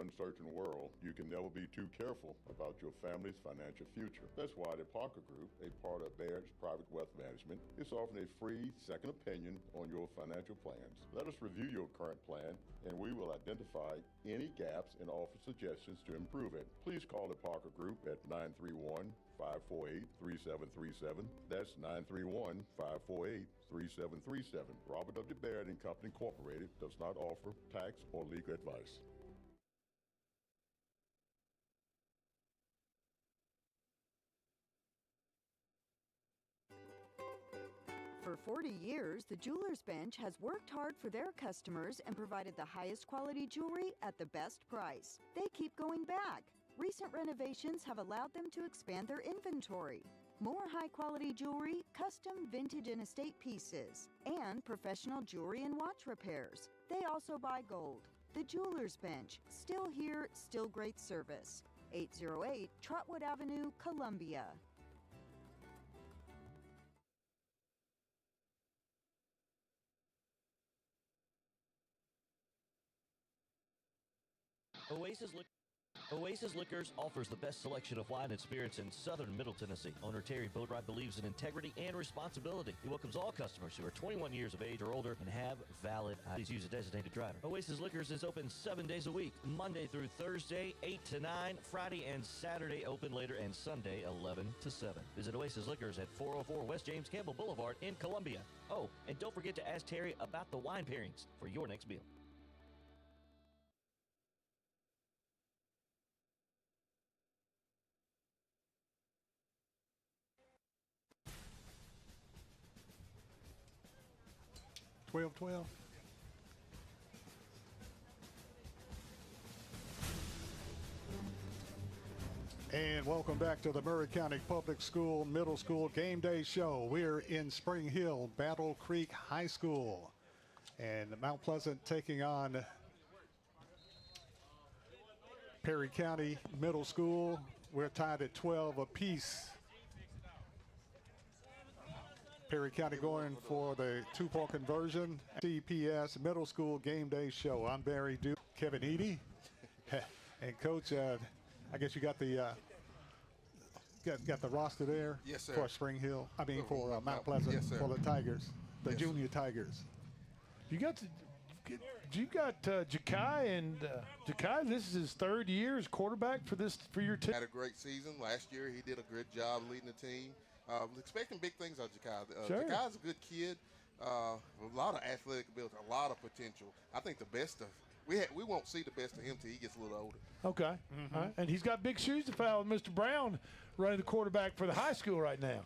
uncertain world, you can never be too careful about your family's financial future. That's why the Parker Group, a part of Baird's Private Wealth Management, is offering a free second opinion on your financial plans. Let us review your current plan, and we will identify any gaps and offer suggestions to improve it. Please call the Parker Group at 931-548-3737. That's 931-548-3737. Robert W. Baird & Company Incorporated does not offer tax or legal advice. For 40 years, the Jewelers Bench has worked hard for their customers and provided the highest quality jewelry at the best price. They keep going back. Recent renovations have allowed them to expand their inventory. More high-quality jewelry, custom vintage and estate pieces, and professional jewelry and watch repairs. They also buy gold. The Jewelers Bench, still here, still great service. 808 Trotwood Avenue, Columbia. Oasis Liquors offers the best selection of wine and spirits in southern Middle Tennessee. Owner Terry Boatwright believes in integrity and responsibility. He welcomes all customers who are 21 years of age or older and have valid IDs. Please use a designated driver. Oasis Liquors is open 7 days a week, Monday through Thursday, 8 to 9, Friday and Saturday open later, and Sunday 11 to 7. Visit Oasis Liquors at 404 West James Campbell Boulevard in Columbia. Oh, and don't forget to ask Terry about the wine pairings for your next meal. And welcome back to the Murray County Public School Middle School Game Day Show. We're in Spring Hill, Battle Creek High School. And Mount Pleasant taking on Perry County Middle School. We're tied at 12 apiece. Perry County going for the two-point conversion. MCPS Middle School Game Day Show. I'm Barry Duke, Kevin Eady. And Coach, I guess you got the got the roster there. Yes, sir. For Spring Hill. I mean, for Mount Mount- Pleasant. yes, sir. For the Tigers, the Yes, junior Tigers. You got Jakai, and Jakai, this is his 3rd year as quarterback for your team. Had a great season last year. He did a good job leading the team. Expecting big things out of Jakai. Sure. Jakai's a good kid. A lot of athletic ability, a lot of potential. I think the best of we won't see the best of him till he gets a little older. Okay. All right. And he's got big shoes to fill with Mr. Brown running the quarterback for the high school right now.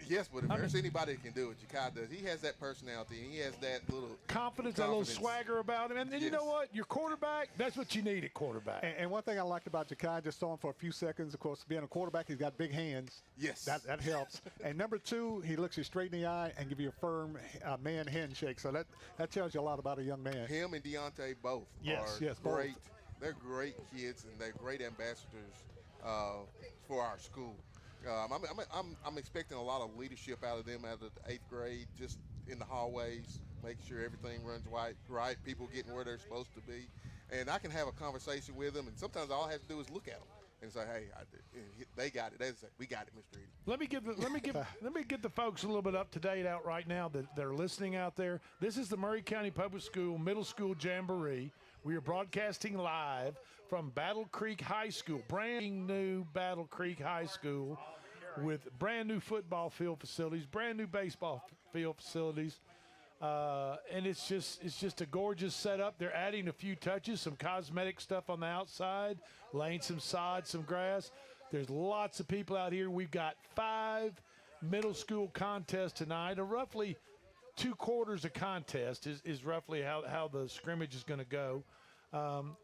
Yes, but if there's anybody that can do it, Jakai does. He has that personality, and he has that little confidence, that little swagger about him. And you know what? Your quarterback, that's what you need at quarterback. And one thing I liked about Jakai, just saw him for a few seconds, of course, being a quarterback, he's got big hands. Yes. That helps. And number 2, he looks you straight in the eye and give you a firm man handshake. So that tells you a lot about a young man. Him and Deontay both are both. great. They're great kids, and they're great ambassadors for our school. I'm expecting a lot of leadership out of them out of the 8th grade, just in the hallways, making sure everything runs right, people getting where they're supposed to be. And I can have a conversation with them, and sometimes all I have to do is look at them and say, hey, they got it. They say, we got it, Mr. Edie. Let me get the folks a little bit up to date out right now that are listening out there. This is the Murray County Public School Middle School Jamboree. We are broadcasting live from Battle Creek High School, brand new Battle Creek High School, with brand new football field facilities, brand new baseball field facilities, and it's just a gorgeous setup. They're adding a few touches, some cosmetic stuff on the outside, laying some sod, some grass. There's lots of people out here. We've got 5 middle school contests tonight, or roughly 2 quarters of contest is roughly how the scrimmage is going to go.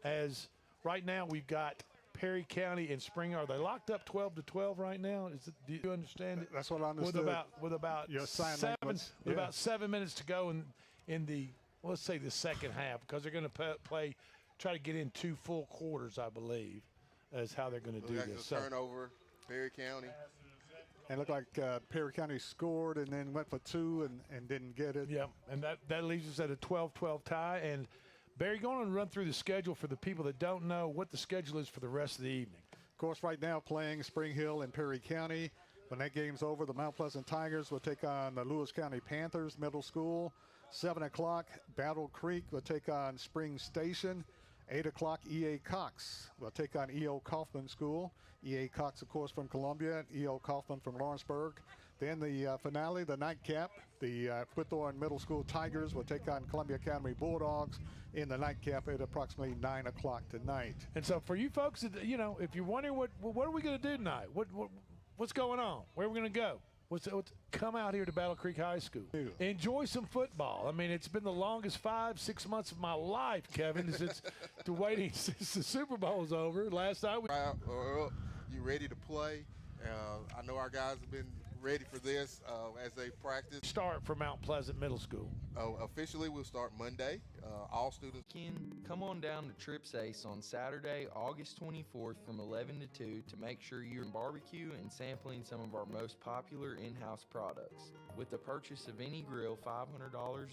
As right now we've got Perry County and Spring. Are they locked up 12-12 right now? Do you understand it? That's what I understood. With about about 7 minutes to go in the, let's say, the second half, because they're going to try to get in 2 full quarters, I believe, is how they're going to do this. Turnover, Perry County. And it looked like Perry County scored and then went for 2 and didn't get it. Yeah, and that leaves us at a 12-12 tie. And Barry, go on and run through the schedule for the people that don't know what the schedule is for the rest of the evening. Of course, right now playing Spring Hill and Perry County. When that game's over, the Mount Pleasant Tigers will take on the Lewis County Panthers Middle School. 7 o'clock, Battle Creek will take on Spring Station. 8 o'clock, E.A. Cox will take on E.O. Kaufman School. E.A. Cox, of course, from Columbia, E.O. Kaufman from Lawrenceburg. Then the finale, the nightcap, the Whitthorne Middle School Tigers will take on Columbia Academy Bulldogs in the nightcap at approximately 9 o'clock tonight. And so for you folks, if you're wondering what are we going to do tonight, what's going on, where are we going to go? Come out here to Battle Creek High School. Enjoy some football. I mean, it's been the longest 5-6 months of my life, Kevin, since waiting since the Super Bowl is over. Last night You ready to play? I know our guys have been ready for this as they practice. Start for Mount Pleasant Middle School. Officially, we'll start Monday. All students. Come on down to Trips Ace on Saturday, August 24th from 11 to 2 to make sure you're in barbecue and sampling some of our most popular in-house products. With the purchase of any grill $500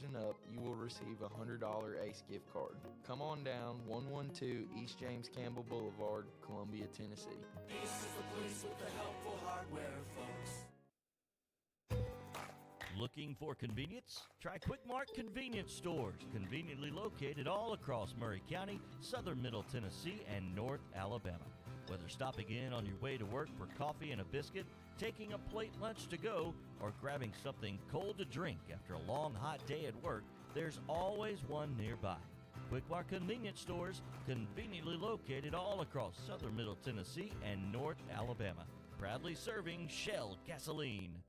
and up, you will receive a $100 Ace gift card. Come on down, 112 East James Campbell Boulevard, Columbia, Tennessee. Ace is the place with the helpful hardware, folks. Looking for convenience? Try Quick Mart Convenience Stores, conveniently located all across Murray County, southern Middle Tennessee, and North Alabama. Whether stopping in on your way to work for coffee and a biscuit, taking a plate lunch to go, or grabbing something cold to drink after a long, hot day at work, there's always one nearby. Quick Mart Convenience Stores, conveniently located all across southern Middle Tennessee and North Alabama. Proudly serving Shell gasoline.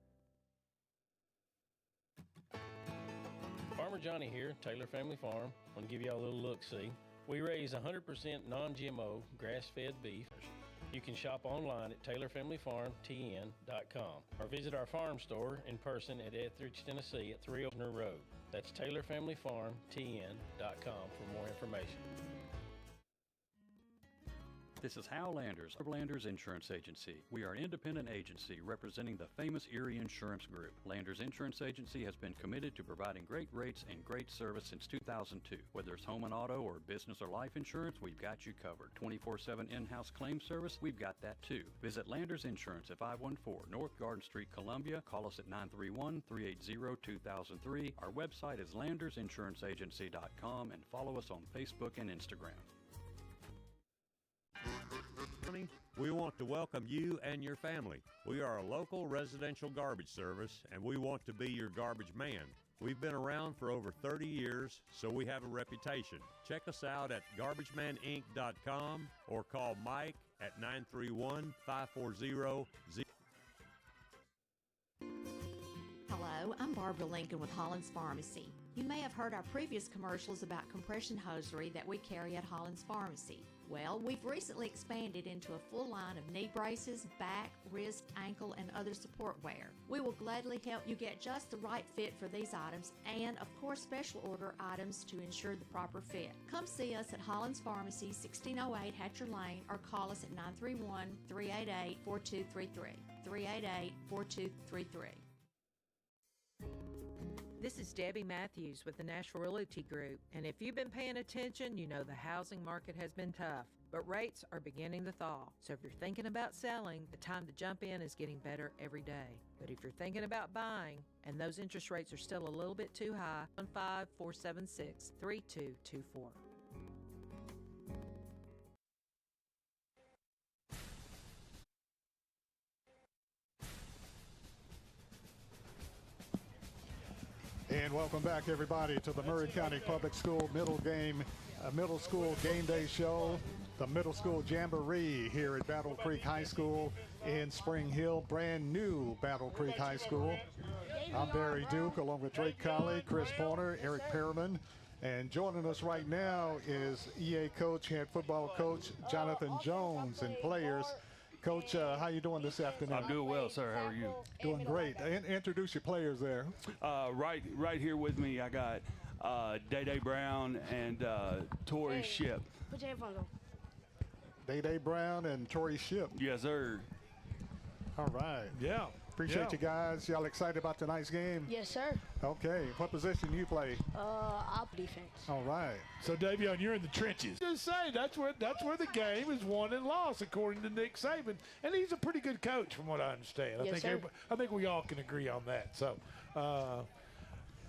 Farmer Johnny here, Taylor Family Farm. I want to give y'all a little look-see. We raise 100% non-GMO grass-fed beef. You can shop online at TaylorFamilyFarmTN.com or visit our farm store in person at Etheridge, Tennessee at 3 Oakner Road. That's TaylorFamilyFarmTN.com for more information. This is Hal Landers of Landers Insurance Agency. We are an independent agency representing the famous Erie Insurance Group. Landers Insurance Agency has been committed to providing great rates and great service since 2002. Whether it's home and auto or business or life insurance, we've got you covered. 24/7 in-house claim service, we've got that too. Visit Landers Insurance at 514 North Garden Street, Columbia. Call us at 931-380-2003. Our website is landersinsuranceagency.com and follow us on Facebook and Instagram. We want to welcome you and your family. We are a local residential garbage service, and we want to be your garbage man. We've been around for over 30 years, so we have a reputation. Check us out at garbagemaninc.com or call Mike at 931-540-0. Hello, I'm Barbara Lincoln with Hollins Pharmacy. You may have heard our previous commercials about compression hosiery that we carry at Hollins Pharmacy. Well, we've recently expanded into a full line of knee braces, back, wrist, ankle, and other support wear. We will gladly help you get just the right fit for these items and, of course, special order items to ensure the proper fit. Come see us at Hollins Pharmacy, 1608 Hatcher Lane, or call us at 931-388-4233. 388-4233. This is Debbie Matthews with the National Realty Group, and if you've been paying attention, you know the housing market has been tough, but rates are beginning to thaw. So if you're thinking about selling, the time to jump in is getting better every day. But if you're thinking about buying, and those interest rates are still a little bit too high, 1-5-476-3224. And welcome back, everybody, to the Maury County Public School Middle School Game Day Show, the Middle School Jamboree here at Battle Creek High School in Spring Hill, brand new Battle Creek High School. I'm Barry Duke, along with Drake Colley, Chris Porter, Eric Perriman, and joining us right now is EA coach, head football coach Jonathan Jones, and players. Coach, how you doing this afternoon? I'm doing well, sir. How are you? Doing great. Introduce your players there. Right here with me, I got Day Brown and Tori Ship. Put your headphones on. Day Brown and Tori Ship. Yes, sir. All right. Yeah. Appreciate you guys. Y'all excited about tonight's game? Yes, sir. Okay. What position do you play? Op defense. All right. So, Davion, you're in the trenches. Just say that's where the game is won and lost, according to Nick Saban, and he's a pretty good coach, from what I understand. Yes, I think we all can agree on that. So,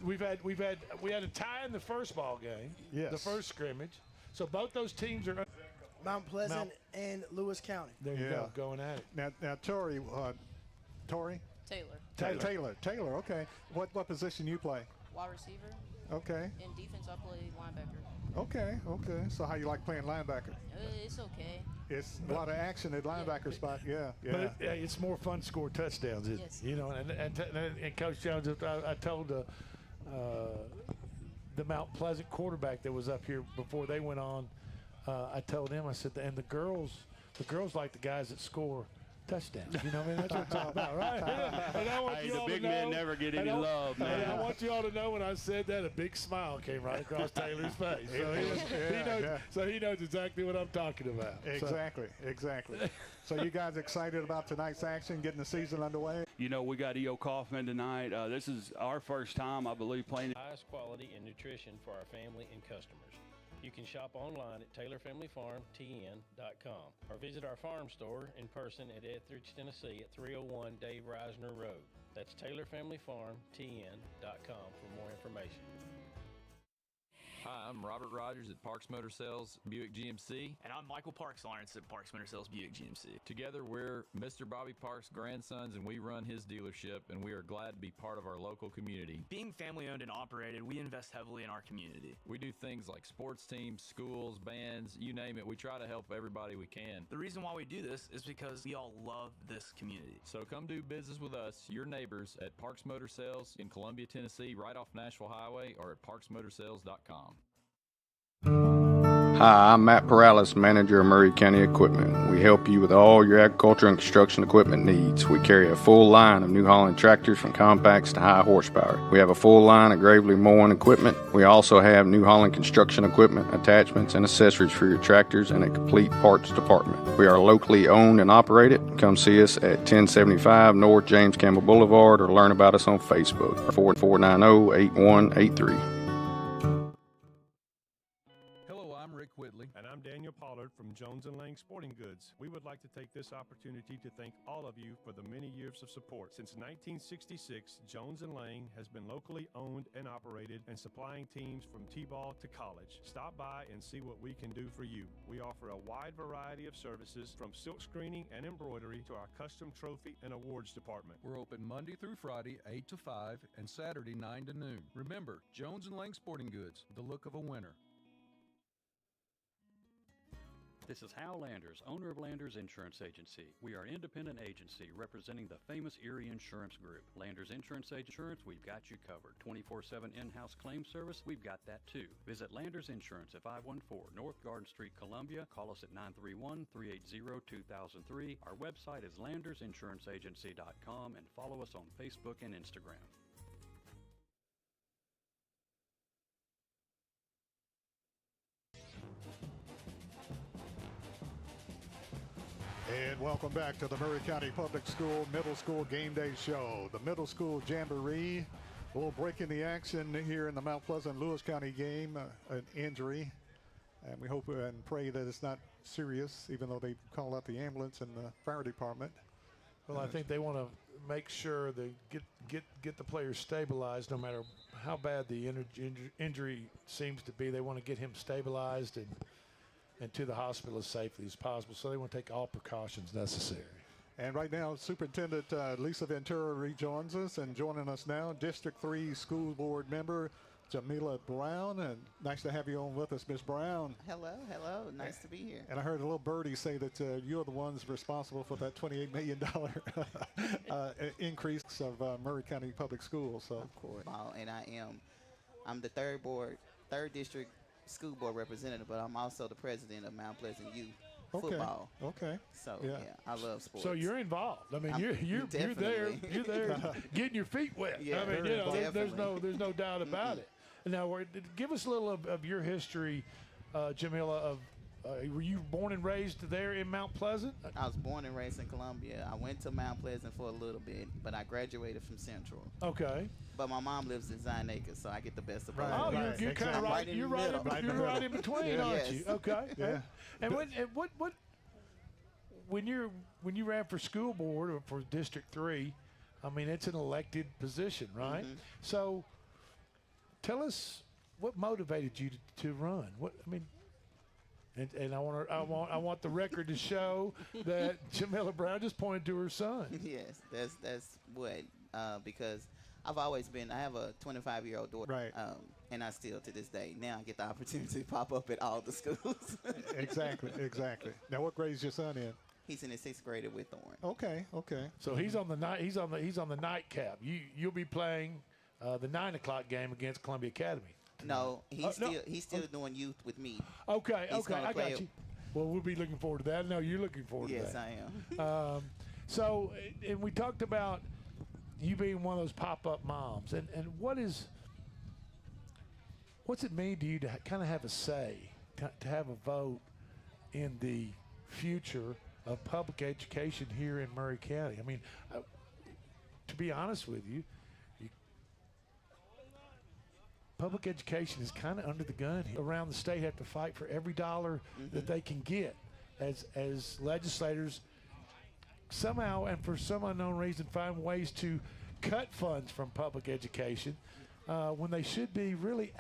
we had a tie in the first ball game, yes, the first scrimmage. So both those teams are Mount Pleasant and Lewis County. There you go, going at it. Now Tori. Taylor. Okay. What position you play? Wide receiver. Okay. In defense, I play linebacker. Okay. So how you like playing linebacker? It's okay. It's a lot of action at linebacker spot. Yeah. But it's more fun to score touchdowns. Yes. You know, and Coach Jones, I told the Mount Pleasant quarterback that was up here before they went on. I told him, I said, and the girls like the guys that score touchdowns. You know, that's what it's all about, right? And I want Hey, you the all big to know, men never get any love, man. And I want you all to know when I said that, a big smile came right across Taylor's face. So he knows exactly what I'm talking about. Exactly. So you guys excited about tonight's action, getting the season underway? You know, we got E.O. Kaufman tonight. This is our first time, I believe, playing. Highest quality and nutrition for our family and customers. You can shop online at TaylorFamilyFarmTN.com or visit our farm store in person at Etheridge, Tennessee at 301 Dave Reisner Road. That's TaylorFamilyFarmTN.com for more information. Hi, I'm Robert Rogers at Parks Motor Sales Buick GMC. And I'm Michael Parks Lawrence at Parks Motor Sales Buick GMC. Together, we're Mr. Bobby Parks' grandsons, and we run his dealership, and we are glad to be part of our local community. Being family owned and operated, we invest heavily in our community. We do things like sports teams, schools, bands, you name it. We try to help everybody we can. The reason why we do this is because we all love this community. So come do business with us, your neighbors, at Parks Motor Sales in Columbia, Tennessee, right off Nashville Highway, or at parksmotorsales.com. Hi, I'm Matt Perales, manager of Murray County Equipment. We help you with all your agriculture and construction equipment needs. We carry a full line of New Holland tractors from compacts to high horsepower. We have a full line of Gravely mowing equipment. We also have New Holland construction equipment, attachments, and accessories for your tractors and a complete parts department. We are locally owned and operated. Come see us at 1075 North James Campbell Boulevard or learn about us on Facebook. 4490-8183. And I'm Daniel Pollard from Jones & Lang Sporting Goods. We would like to take this opportunity to thank all of you for the many years of support. Since 1966, Jones & Lang has been locally owned and operated and supplying teams from T-ball to college. Stop by and see what we can do for you. We offer a wide variety of services from silk screening and embroidery to our custom trophy and awards department. We're open Monday through Friday, 8 to 5, and Saturday, 9 to noon. Remember, Jones & Lang Sporting Goods, the look of a winner. This is Hal Landers, owner of Landers Insurance Agency. We are an independent agency representing the famous Erie Insurance Group. Landers Insurance we've got you covered. 24/7 in-house claim service, we've got that too. Visit Landers Insurance at 514 North Garden Street, Columbia. Call us at 931-380-2003. Our website is landersinsuranceagency.com and follow us on Facebook and Instagram. And welcome back to the Murray County Public School Middle School Game Day Show. The Middle School Jamboree. A little break in the action here in the Mount Pleasant Lewis County game. An injury. And we hope and pray that it's not serious, even though they call out the ambulance and the fire department. Well, I think they want to make sure they get the players stabilized, no matter how bad the injury seems to be. They want to get him stabilized and to the hospital as safely as possible. So they want to take all precautions necessary. And right now, Superintendent Lisa Ventura rejoins us, and joining us now, District 3 School Board member Jamila Brown. And nice to have you on with us, Ms. Brown. Hello. Nice to be here. And I heard a little birdie say that you're the ones responsible for that $28 million increase of Murray County Public Schools. So. Of course. And I'm the third district school board representative, but I'm also the president of Mount Pleasant Youth Football. Okay. So yeah, I love sports. So you're involved. I mean, you're there getting your feet wet. Yeah, I mean, there's no doubt about it. Now, give us a little of your history, Jamila. Of were you born and raised there in Mount Pleasant? I was born and raised in Columbia. I went to Mount Pleasant for a little bit, but I graduated from Central. Okay. But my mom lives in Zion Acres, so I get the best of both. Oh, you're kind of right. You're right in between, aren't you? Okay. Yeah. And when you ran for school board or for District 3, I mean, it's an elected position, right? Mm-hmm. So tell us what motivated you to run. And I want the record to show that Jamila Brown just pointed to her son. Yes, that's what because I have a 25-year-old daughter, right? And I still to this day now I get the opportunity to pop up at all the schools. Exactly. Now, what grade is your son in? He's in his 6th grade at Whitthorne. Okay. So he's on the nightcap. You'll be playing the 9 o'clock game against Columbia Academy. No, he's still doing youth with me. Okay, I got you. Well, we'll be looking forward to that. I know you're looking forward to that. Yes, I am. So, and we talked about you being one of those pop-up moms, and what's it mean to you to kind of have a say, to have a vote in the future of public education here in Murray County? I mean, to be honest with you, public education is kind of under the gun here. Around the state have to fight for every dollar that they can get as legislators somehow and for some unknown reason find ways to cut funds from public education when they should be really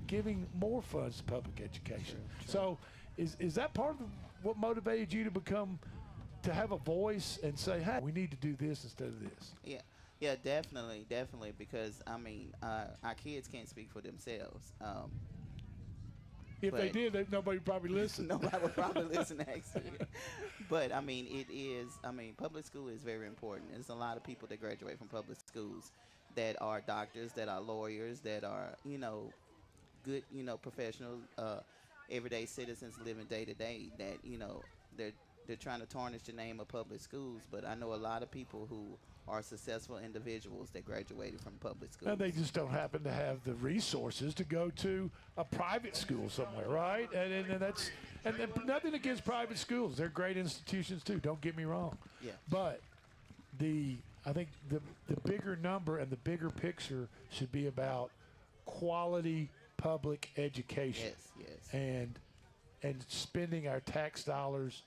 giving more funds to public education. Sure. So is that part of what motivated you to have a voice and say, hey, we need to do this instead of this? Yeah, definitely, because, I mean, our kids can't speak for themselves. If they did, nobody would probably listen. Nobody would probably listen, actually. But, I mean, public school is very important. There's a lot of people that graduate from public schools that are doctors, that are lawyers, that are, good, professionals. everyday citizens living day to day that they're they're trying to tarnish the name of public schools. But I know a lot of people who are successful individuals that graduated from public schools. And they just don't happen to have the resources to go to a private school somewhere, right? And that's and nothing against private schools; they're great institutions too. Don't get me wrong. Yeah. But I think the bigger number and the bigger picture should be about quality public education. Yes. And spending our tax dollars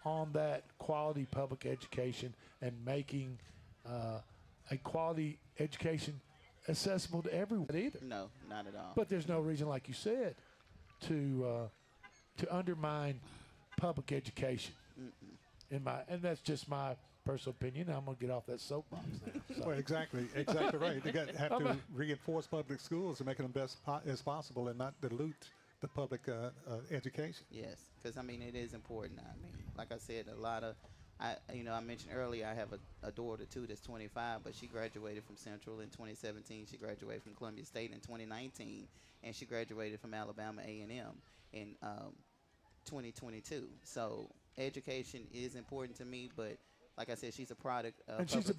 on that quality public education and making a quality education accessible to everyone either. No, not at all. But there's no reason, like you said, to undermine public education. And that's just my personal opinion. I'm gonna get off that soapbox now. So. Well, exactly right. They have to reinforce public schools and make them best as possible, and not dilute the public education. Yes, because I mean it is important. I mean, like I said, a lot of, I mentioned earlier I have a daughter too that's 25, but she graduated from Central in 2017. She graduated from Columbia State in 2019, and she graduated from Alabama A&M in 2022. So education is important to me, but like I said, she's a product of and she's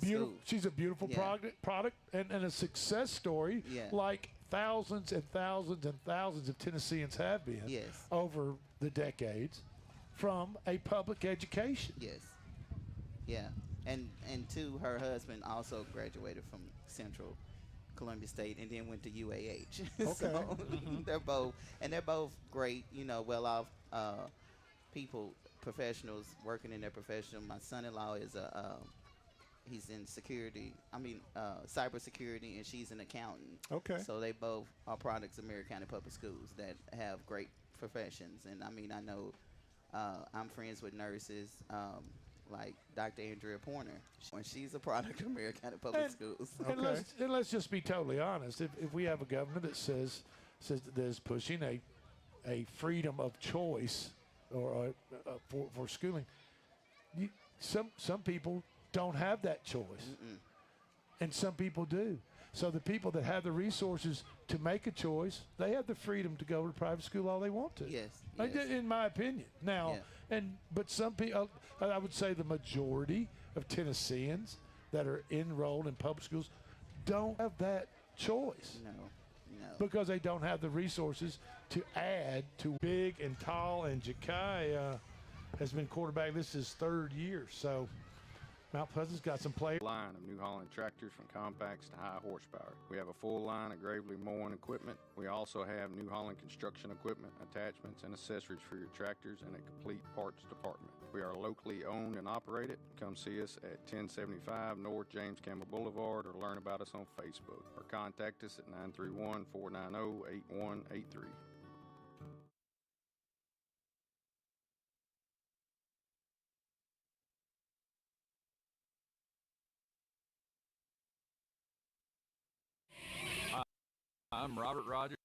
a beautiful product and a success story, like thousands and thousands and thousands of Tennesseans have been over the decades from a public education. Yes. Yeah. And two, her husband also graduated from Central Columbia State and then went to UAH. Okay. So they're both great, well-off people, professionals working in their profession. My son-in-law is he's in cybersecurity, and she's an accountant. Okay. So they both are products of Marion County Public Schools that have great professions. And I mean, I know I'm friends with nurses like Dr. Andrea Porter. She's a product of Marion County Public Schools. And let's just be totally honest. If we have a governor that says that is pushing a freedom of choice or for schooling, some people don't have that choice, and some people do. So the people that have the resources to make a choice, they have the freedom to go to private school all they want to. Yes. In my opinion. Now, but some people, I would say the majority of Tennesseans that are enrolled in public schools don't have that choice. No. Because they don't have the resources to add to big and tall, and Jakai has been quarterback. This is his third year, so Mount Pleasant's got some players. Line of New Holland tractors from compacts to high horsepower. We have a full line of Gravely mowing equipment. We also have New Holland construction equipment, attachments, and accessories for your tractors, and a complete parts department. We are locally owned and operated. Come see us at 1075 North James Campbell Boulevard, or learn about us on Facebook, or contact us at 931-490-8183. I'm Robert Rogers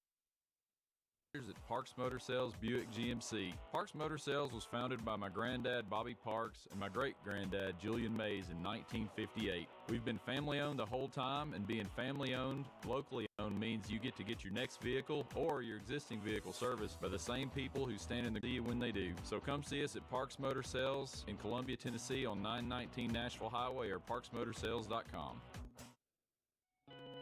at Parks Motor Sales Buick GMC. Parks Motor Sales was founded by my granddad Bobby Parks and my great-granddad Julian Mays in 1958. We've been family-owned the whole time, and being family-owned, locally owned means you get to get your next vehicle or your existing vehicle serviced by the same people who stand in the sea when they do. So come see us at Parks Motor Sales in Columbia, Tennessee on 919 Nashville Highway or parksmotorsales.com.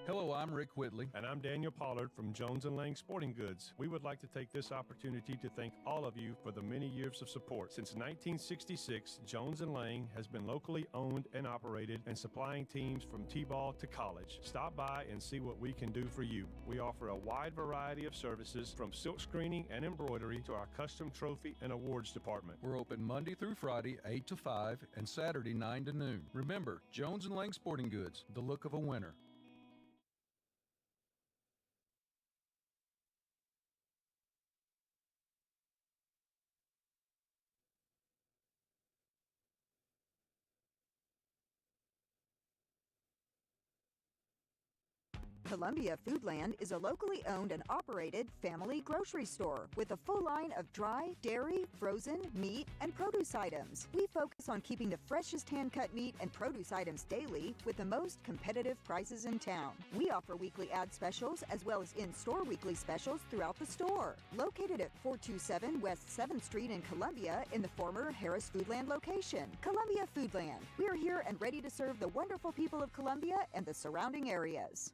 Hello, I'm Rick Whitley. And I'm Daniel Pollard from Jones & Lang Sporting Goods. We would like to take this opportunity to thank all of you for the many years of support. Since 1966, Jones & Lang has been locally owned and operated and supplying teams from T-ball to college. Stop by and see what we can do for you. We offer a wide variety of services, from silk screening and embroidery to our custom trophy and awards department. We're open Monday through Friday, 8 to 5, and Saturday, 9 to noon. Remember, Jones & Lang Sporting Goods, the look of a winner. Columbia Foodland is a locally owned and operated family grocery store with a full line of dry, dairy, frozen, meat, and produce items. We focus on keeping the freshest hand-cut meat and produce items daily with the most competitive prices in town. We offer weekly ad specials as well as in-store weekly specials throughout the store. Located at 427 West 7th Street in Columbia in the former Harris Foodland location. Columbia Foodland. We are here and ready to serve the wonderful people of Columbia and the surrounding areas.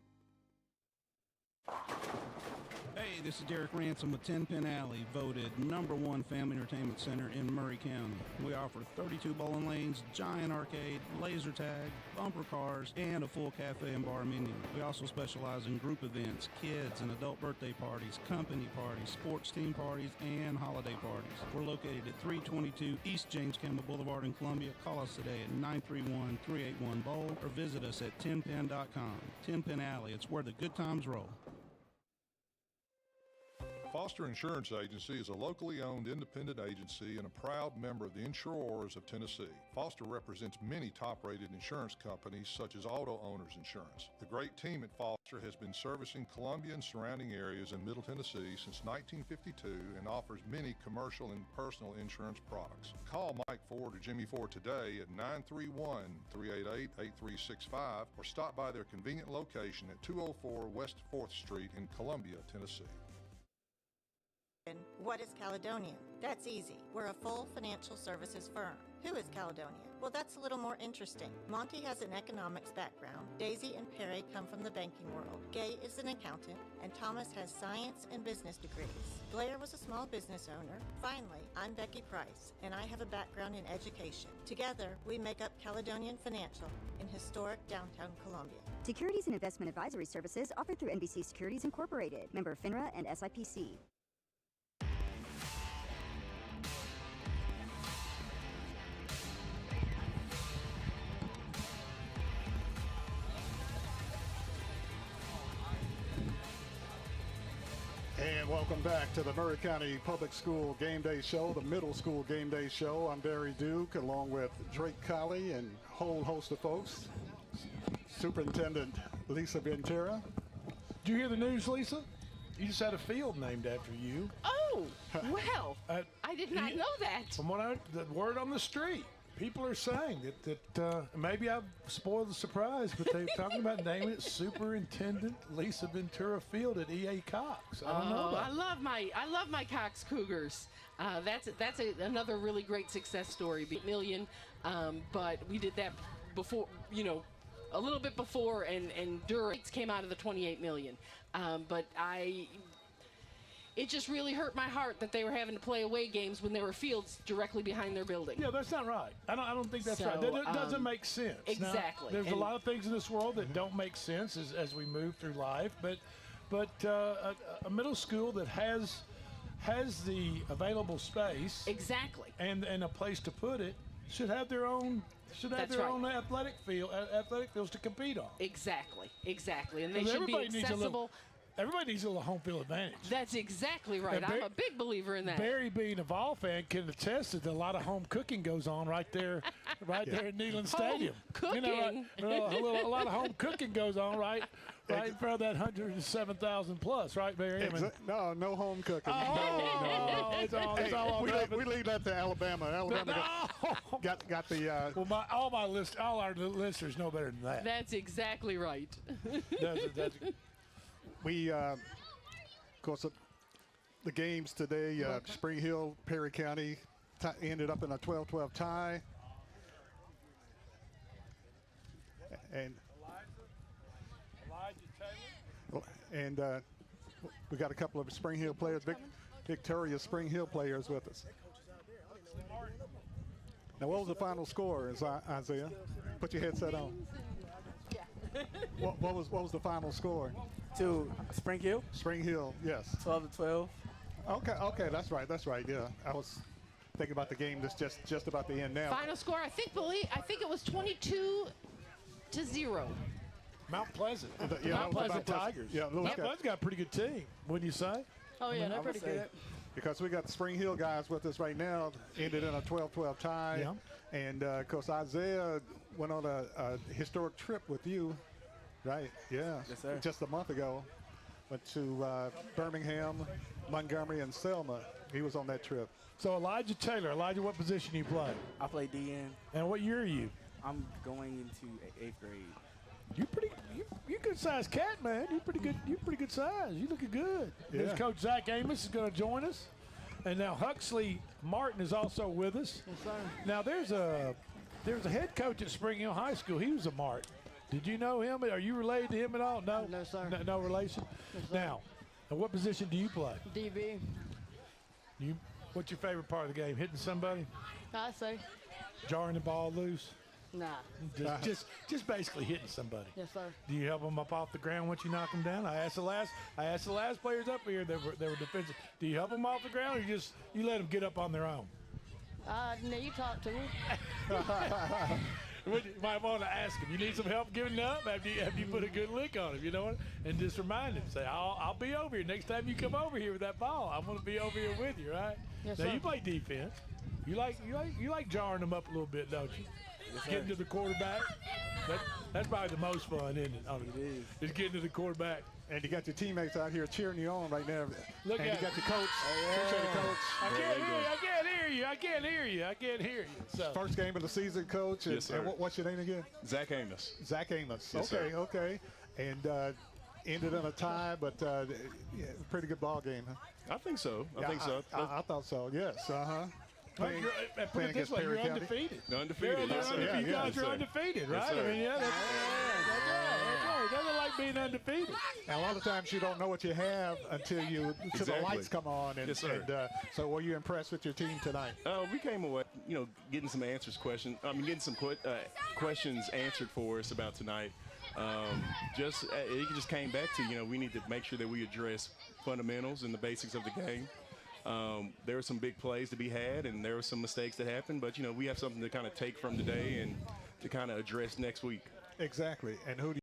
Hey, this is Derek Ransom with 10 Pin Alley, voted #1 family entertainment center in Murray County. We offer 32 bowling lanes, giant arcade, laser tag, bumper cars, and a full cafe and bar menu. We also specialize in group events, kids and adult birthday parties, company parties, sports team parties, and holiday parties. We're located at 322 East James Campbell Boulevard in Columbia. Call us today at 931-381-BOWL or visit us at 10pin.com. 10 Pin Alley, it's where the good times roll. Foster Insurance Agency is a locally owned independent agency and a proud member of the Insurers of Tennessee. Foster represents many top-rated insurance companies such as Auto Owners Insurance. The great team at Foster has been servicing Columbia and surrounding areas in Middle Tennessee since 1952 and offers many commercial and personal insurance products. Call Mike Ford or Jimmy Ford today at 931-388-8365 or stop by their convenient location at 204 West 4th Street in Columbia, Tennessee. What is Caledonian? That's easy. We're a full financial services firm. Who is Caledonian? Well, that's a little more interesting. Monty has an economics background. Daisy and Perry come from the banking world. Gay is an accountant, and Thomas has science and business degrees. Blair was a small business owner. Finally, I'm Becky Price, and I have a background in education. Together, we make up Caledonian Financial in historic downtown Columbia. Securities and investment advisory services offered through NBC Securities Incorporated, member FINRA and SIPC. And welcome back to the Murray County Public School Game Day Show, the middle school game day show. I'm Barry Duke along with Drake Colley and a whole host of folks. Superintendent Lisa Ventura. Did you hear the news, Lisa? You just had a field named after you. Oh, well, I did not know that. From what the word on the street, people are saying that maybe I've spoiled the surprise, but they're talking about naming it Superintendent Lisa Ventura Field at E.A. Cox. I don't know. I love my Cox Cougars. That's another really great success story. $8 million, but we did that before, a little bit before, and during came out of the $28 million. But it just really hurt my heart that they were having to play away games when there were fields directly behind their building. Yeah, that's not right. I don't think that's right. That doesn't make sense. Exactly. Now, there's a lot of things in this world that don't make sense as we move through life, but a middle school that has the available space exactly and a place to put it should have their own own athletic fields to compete on. Exactly, and they should be accessible. Everybody needs a little home field advantage. That's exactly right. I'm a big believer in that. Barry, being a Vol fan, can attest that a lot of home cooking goes on right there at Neyland Stadium. Cooking. A lot of home cooking goes on right in front of that 107,000 plus, right, Barry? No home cooking. It's all we leave that to Alabama. Got the. Well, all our listeners know better than that. That's exactly right. We, of course, the games today, Spring Hill, Perry County ended up in a 12-12 tie. And we got a couple of Spring Hill players, Victoria Spring Hill players with us. Now, what was the final score, Isaiah? Put your headset on. What was the final score? To Spring Hill? Spring Hill, yes. 12-12. Okay, that's right. Yeah, I was thinking about the game that's just about to end now. Final score, I think it was 22-0. Mount Pleasant. Mount Pleasant Tigers. Yeah, Mount Pleasant's got a pretty good team, wouldn't you say? Oh yeah, they're pretty good. Because we got the Spring Hill guys with us right now, ended in a 12-12 tie. Yeah. And of course Isaiah went on a historic trip with you. Right, yeah. Yes, sir. Just a month ago, went to Birmingham, Montgomery, and Selma. He was on that trip. So Elijah Taylor, Elijah, what position do you play? I play DN. And what year are you? I'm going into 8th grade. You good sized cat, man. You're pretty good size. You looking good. Yeah. There's Coach Zach Amos is going to join us, and now Huxley Martin is also with us. Yes, sir. Now there's a head coach at Spring Hill High School. He was a Martin. Did you know him? Are you related to him at all? No. No, sir. No relation. No, sir. Now, what position do you play? DB. What's your favorite part of the game? Hitting somebody? I say. Jarring the ball loose? Nah. Just basically hitting somebody. Yes, sir. Do you help them up off the ground once you knock them down? I asked the last players up here that were defensive. Do you help them off the ground, or you let them get up on their own? No, you talk to me. You might want to ask him. You need some help giving up after you put a good lick on him, you know what? And just remind him, say, I'll be over here next time you come over here with that ball. I'm going to be over here with you, right? Yes, now sir. you play defense. You like jarring them up a little bit, don't you? Yes, sir. Getting to the quarterback. That's probably the most fun, isn't it? It is. It's getting to the quarterback. And you got your teammates out here cheering you on right now. Look and at you got it. your coach. Appreciate it, coach. I can't hear you. So. First game of the season, coach. Yes, sir. And what's your name again? Zach Amos. Zach Amos. Yes, okay, sir. okay. And ended in a tie, but pretty good ball game, huh? I think so. I Yeah, think so. I thought so, yes. Put it this way, you're undefeated. Undefeated, yes, sir. You guys are undefeated, right? Yes, sir. I mean, that's right. Nothing like being undefeated. And a lot of times you don't know what you have until the Exactly. lights come on. And, Yes, sir. And, so were you impressed with your team tonight? We came away, getting some getting some questions answered for us about tonight. It just came back to, we need to make sure that we address fundamentals and the basics of the game. There were some big plays to be had, and there were some mistakes that happened, but we have something to kind of take from today and to kind of address next week. Exactly. And who do